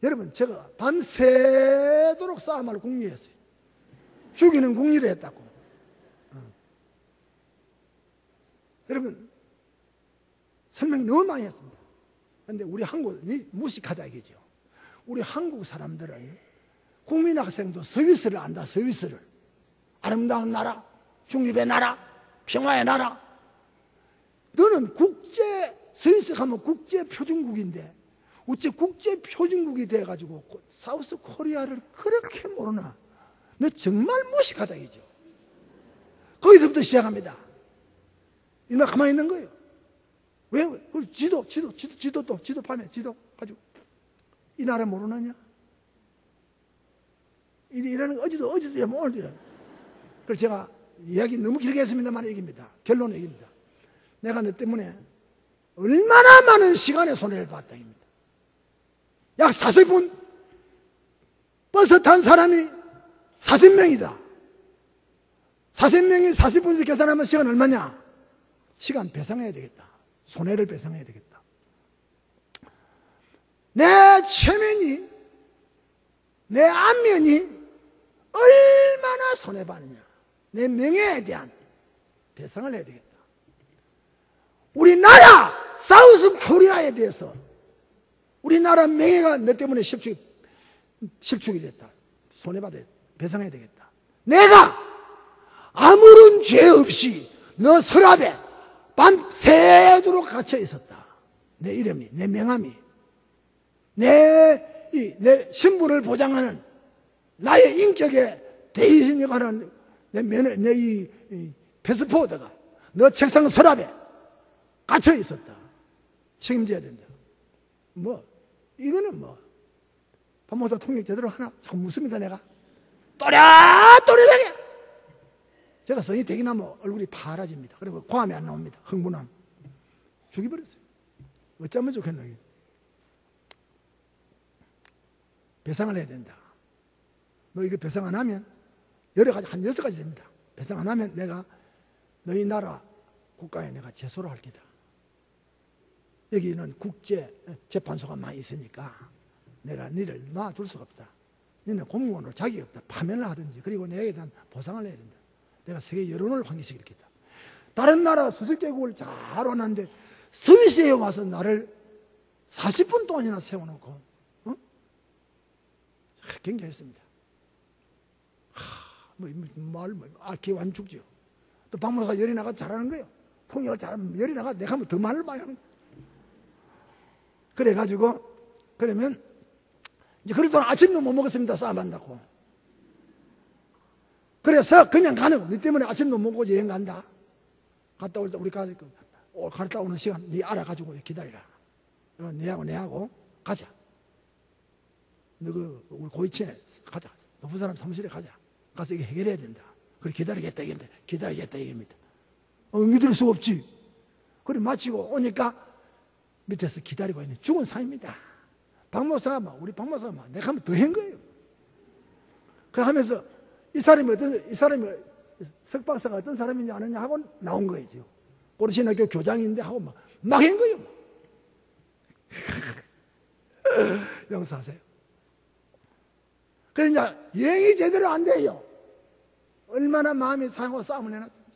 여러분 제가 밤새도록 싸움을 궁리했어요. 죽이는 궁리를 했다고. 여러분 설명 너무 많이 했습니다. 그런데 우리 한국이 무식하다 이거죠. 우리 한국 사람들은 국민학생도 서비스를 안다. 서비스를. 아름다운 나라, 중립의 나라, 평화의 나라. 너는 국제 서비스 가면 국제 표준국인데 어째 국제 표준국이 돼가지고 사우스 코리아를 그렇게 모르나? 너 정말 무식하다 이죠. 거기서부터 시작합니다. 이마 가만히 있는 거예요. 왜? 지도 파면 지도 가지고 이 나라 모르느냐? 이라는 어제도 오늘이라. 그래서 제가 이야기 너무 길게 했습니다만 얘기입니다. 결론은 얘기입니다. 내가 너 때문에 얼마나 많은 시간의 손해를 봤다 입니다. 약 40분 버스 탄 사람이 40명이다. 40명이 40분씩 계산하면 시간 얼마냐? 시간 배상해야 되겠다. 손해를 배상해야 되겠다. 내 체면이, 내 안면이 얼마나 손해받느냐. 내 명예에 대한 배상을 해야 되겠다. 우리나라 사우스 코리아에 대해서 우리나라 명예가 너 때문에 실축이 됐다. 손해받아야 배상해야 되겠다. 내가 아무런 죄 없이 너 서랍에 밤새도록 갇혀 있었다. 내 이름이, 내 명함이, 내 신분을 보장하는 나의 인격에 대신이고 하는 내 이 패스포드가 너 책상 서랍에 갇혀 있었다. 책임져야 된다. 이거는 법무사 통역 제대로 하나? 자꾸 묻습니다, 내가. 또렷하게. 제가 성이 되긴 하면 얼굴이 파라집니다. 그리고 고함이 안 나옵니다. 흥분함. 죽여버렸어요. 어쩌면 좋겠나. 배상을 해야 된다. 너 이거 배상 안 하면 여러 가지, 한 6가지 됩니다. 배상 안 하면 내가 너희 나라 국가에 내가 제소를 할 기다. 여기는 국제 재판소가 많이 있으니까 내가 너를 놔둘 수가 없다. 너는 공무원으로 자격이 없다. 파면을 하든지 그리고 내에 대한 보상을 해야 된다. 내가 세계 여론을 환기시키겠다. 다른 나라 수습계곡을 잘 왔는데 스위스에 와서 나를 40분 동안이나 세워놓고 경계했습니다. 기가 완 죽죠. 또 박무사가 열이 나가 잘하는 거예요. 통역을 잘하면 열이 나가 내가 하면 더 말을 많이 하는 거예요. 그래가지고 그러면 이제 그럴 동안 아침도 못 먹었습니다. 싸움한다고. 그래서 그냥 가는 네 때문에 아침도 못 먹고 여행 간다. 갔다 올 때 우리 갔다 오는 시간 네 알아가지고 기다리라. 내하고 가자. 너 우리 고이친에 가자. 높은 사람 사무실에 가자. 가서 이게 해결해야 된다. 그래 기다리겠다 이겁니다. 기다리겠다 이겁니다. 믿을 수 없지. 그래 마치고 오니까 밑에서 기다리고 있는 죽은 사입니다. 박목사가 우리 박목사가 내가 하면 더 한 거예요. 그 하면서 이 사람이 석박사가 어떤 사람인지 아느냐 하고 나온 거예요. 고르신학교 교장인데 하고 막 한 거예요. 용서하세요. 그래서 이제 여행이 제대로 안 돼요. 얼마나 마음이 상하고 싸움을 해놨든지.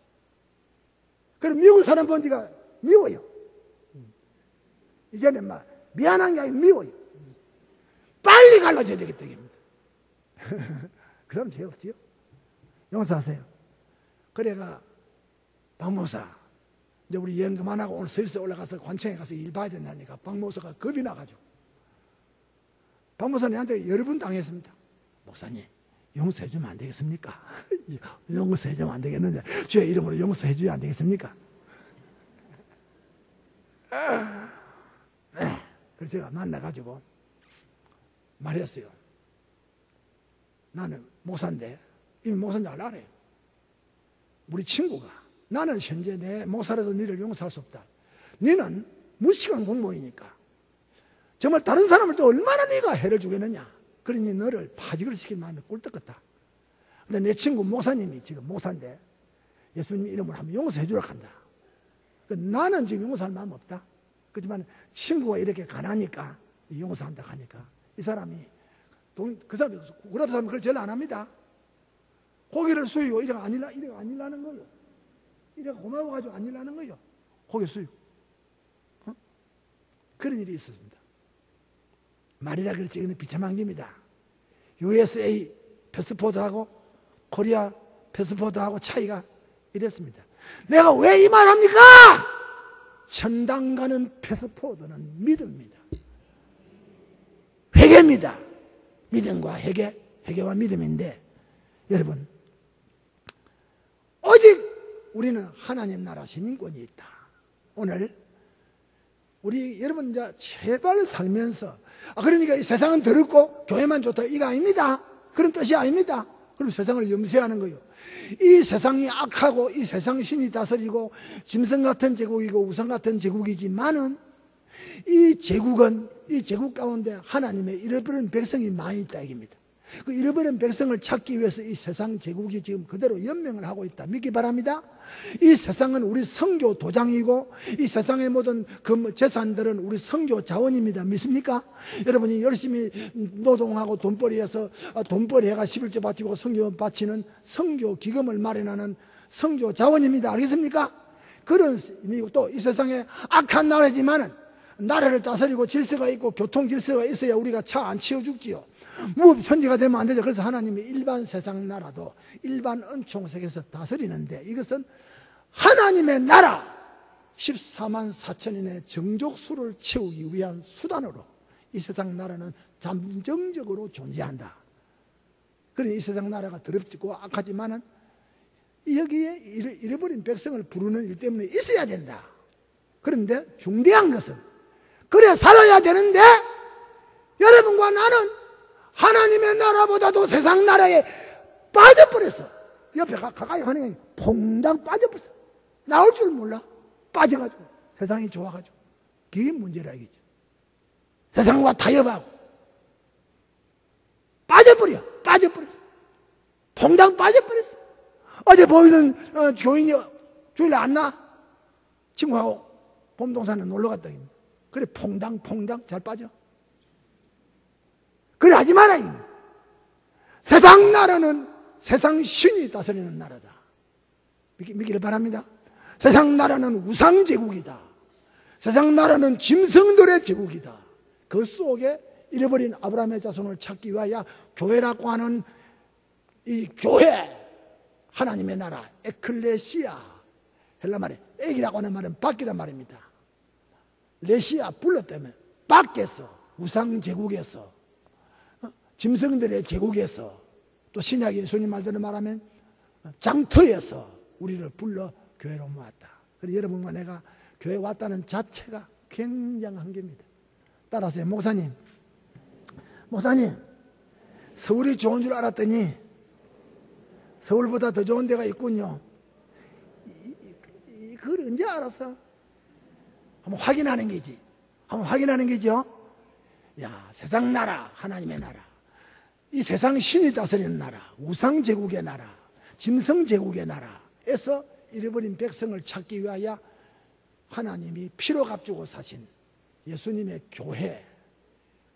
그럼 미국 사람 보니까 미워요. 이제는 막 미안한 게 아니고 미워요. 빨리 갈라져야 되겠다 이겁니다. 그럼 죄 없지요. 용서하세요. 그래가 박목사 이제 우리 여행 그만하고 오늘 서울에 올라가서 관청에 가서 일 봐야 된다니까 박목사가 겁이 나가지고 박목사님한테 여러 번 당했습니다. 목사님 용서해 주면 안 되겠습니까? 용서해 주면 안 되겠는데 주의 이름으로 용서해 주면 안 되겠습니까? 네. 그래서 제가 만나가지고 말했어요. 나는 목사인데 이미 목사인 줄 알아요. 우리 친구가 나는 현재 내 목사라도 너를 용서할 수 없다. 너는 무식한 공무원이니까 정말 다른 사람을 또 얼마나 네가 해를 주겠느냐. 그러니 너를 파직을 시킬 마음이 꿀떡 같다. 근데 내 친구 목사님이 지금 목사인데 예수님 이름으로 한번 용서해 주라고 한다. 나는 지금 용서할 마음 없다. 그렇지만 친구가 이렇게 가난하니까 용서한다 하니까 이 사람이 그 사람이 그런 사람은 그걸 제일 안 합니다. 고기를 수이고 이래가 안 일하는 거예요. 이래가 고마워가지고 안 일하는 거예요. 고기 수이고 그런 일이 있었습니다. 말이라 그렇지 이거는 비참한 겁니다. USA 패스포드하고 코리아 패스포드하고 차이가 이랬습니다. 내가 왜 이 말 합니까? 천당 가는 패스포드는 믿음입니다. 회개입니다. 믿음과 회개와 믿음인데 여러분 오직 우리는 하나님 나라 시민권이 있다. 오늘 우리 여러분 이제 제발 살면서 그러니까 이 세상은 더럽고 교회만 좋다 이거 아닙니다. 그런 뜻이 아닙니다. 그럼 세상을 염세하는 거예요. 이 세상이 악하고 이 세상 신이 다스리고 짐승 같은 제국이고 우상 같은 제국이지만은 이 제국 가운데 하나님의 잃어버린 백성이 많이 있다 이겁니다. 그 잃어버린 백성을 찾기 위해서 이 세상 제국이 지금 그대로 연명을 하고 있다 믿기 바랍니다. 이 세상은 우리 선교 도장이고 이 세상의 모든 재산들은 우리 선교 자원입니다. 믿습니까? 여러분이 열심히 노동하고 돈벌이해서 돈벌이해가 11조 바치고 선교 바치는 선교 기금을 마련하는 선교 자원입니다. 알겠습니까? 그런 또 이 세상에 악한 나라지만은 나라를 다스리고 질서가 있고 교통 질서가 있어야 우리가 차 안 치워 죽지요. 무법천지가 되면 안 되죠. 그래서 하나님이 일반 세상 나라도 일반 은총색에서 다스리는데 이것은 하나님의 나라 14만 4천인의 정족수를 채우기 위한 수단으로 이 세상 나라는 잠정적으로 존재한다. 그러니 이 세상 나라가 더럽고 악하지만은 여기에 잃어버린 백성을 부르는 일 때문에 있어야 된다. 그런데 중대한 것은 그래 살아야 되는데 여러분과 나는 하나님의 나라보다도 세상 나라에 빠져버렸어. 옆에 가까이 하는 게 퐁당 빠져버렸어. 나올 줄 몰라. 빠져가지고 세상이 좋아가지고 그게 문제라 이거죠. 세상과 타협하고 빠져버렸어. 퐁당 빠져버렸어. 어제 보이는 교인이 안 나? 친구하고 봄동산에 놀러 갔다. 그래 퐁당 잘 빠져. 그래 하지 마라 이겁니다. 세상 나라는 세상 신이 다스리는 나라다. 믿기를 바랍니다. 세상 나라는 우상제국이다. 세상 나라는 짐승들의 제국이다. 그 속에 잃어버린 아브라함의 자손을 찾기 위하여 교회라고 하는 이 교회 하나님의 나라 에클레시아 헬라 말에 액이라고 하는 말은 밖이란 말입니다. 레시아 불렀다면 밖에서 우상제국에서 짐승들의 제국에서 또 신약 예수님 말대로 말하면 장터에서 우리를 불러 교회로 모았다. 그래서 여러분과 내가 교회 왔다는 자체가 굉장한 겁니다. 따라서요. 목사님 서울이 좋은 줄 알았더니 서울보다 더 좋은 데가 있군요. 그걸 언제 알았어? 한번 확인하는 거지. 한번 확인하는 거죠. 야, 세상 나라, 하나님의 나라. 이 세상 신이 다스리는 나라, 우상 제국의 나라, 짐승 제국의 나라에서 잃어버린 백성을 찾기 위하여 하나님이 피로 값주고 사신 예수님의 교회,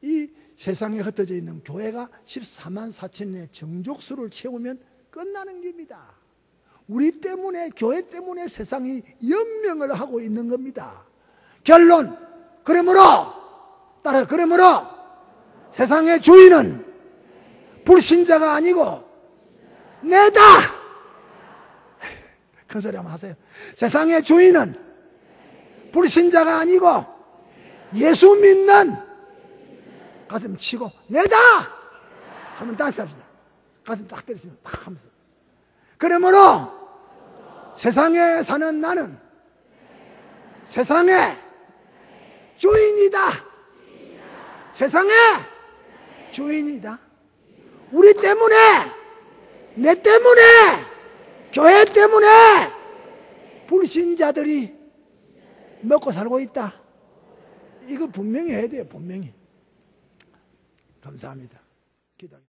이 세상에 흩어져 있는 교회가 14만 4천의 정족수를 채우면 끝나는 겁니다. 우리 때문에, 교회 때문에 세상이 연명을 하고 있는 겁니다. 결론, 그러므로 세상의 주인은 불신자가 아니고 내다. 큰 소리 한번 하세요. 세상의 주인은 불신자가 아니고 예수 믿는, 가슴 치고 내다 한번 다시 합시다. 가슴 딱 때리시면 딱 하면서, 그러므로 세상에 사는 나는 세상의 주인이다. 세상의 주인이다. 우리 때문에, 내 때문에, 교회 때문에 불신자들이 먹고 살고 있다. 이거 분명히 해야 돼요. 분명히. 감사합니다. 기도합니다.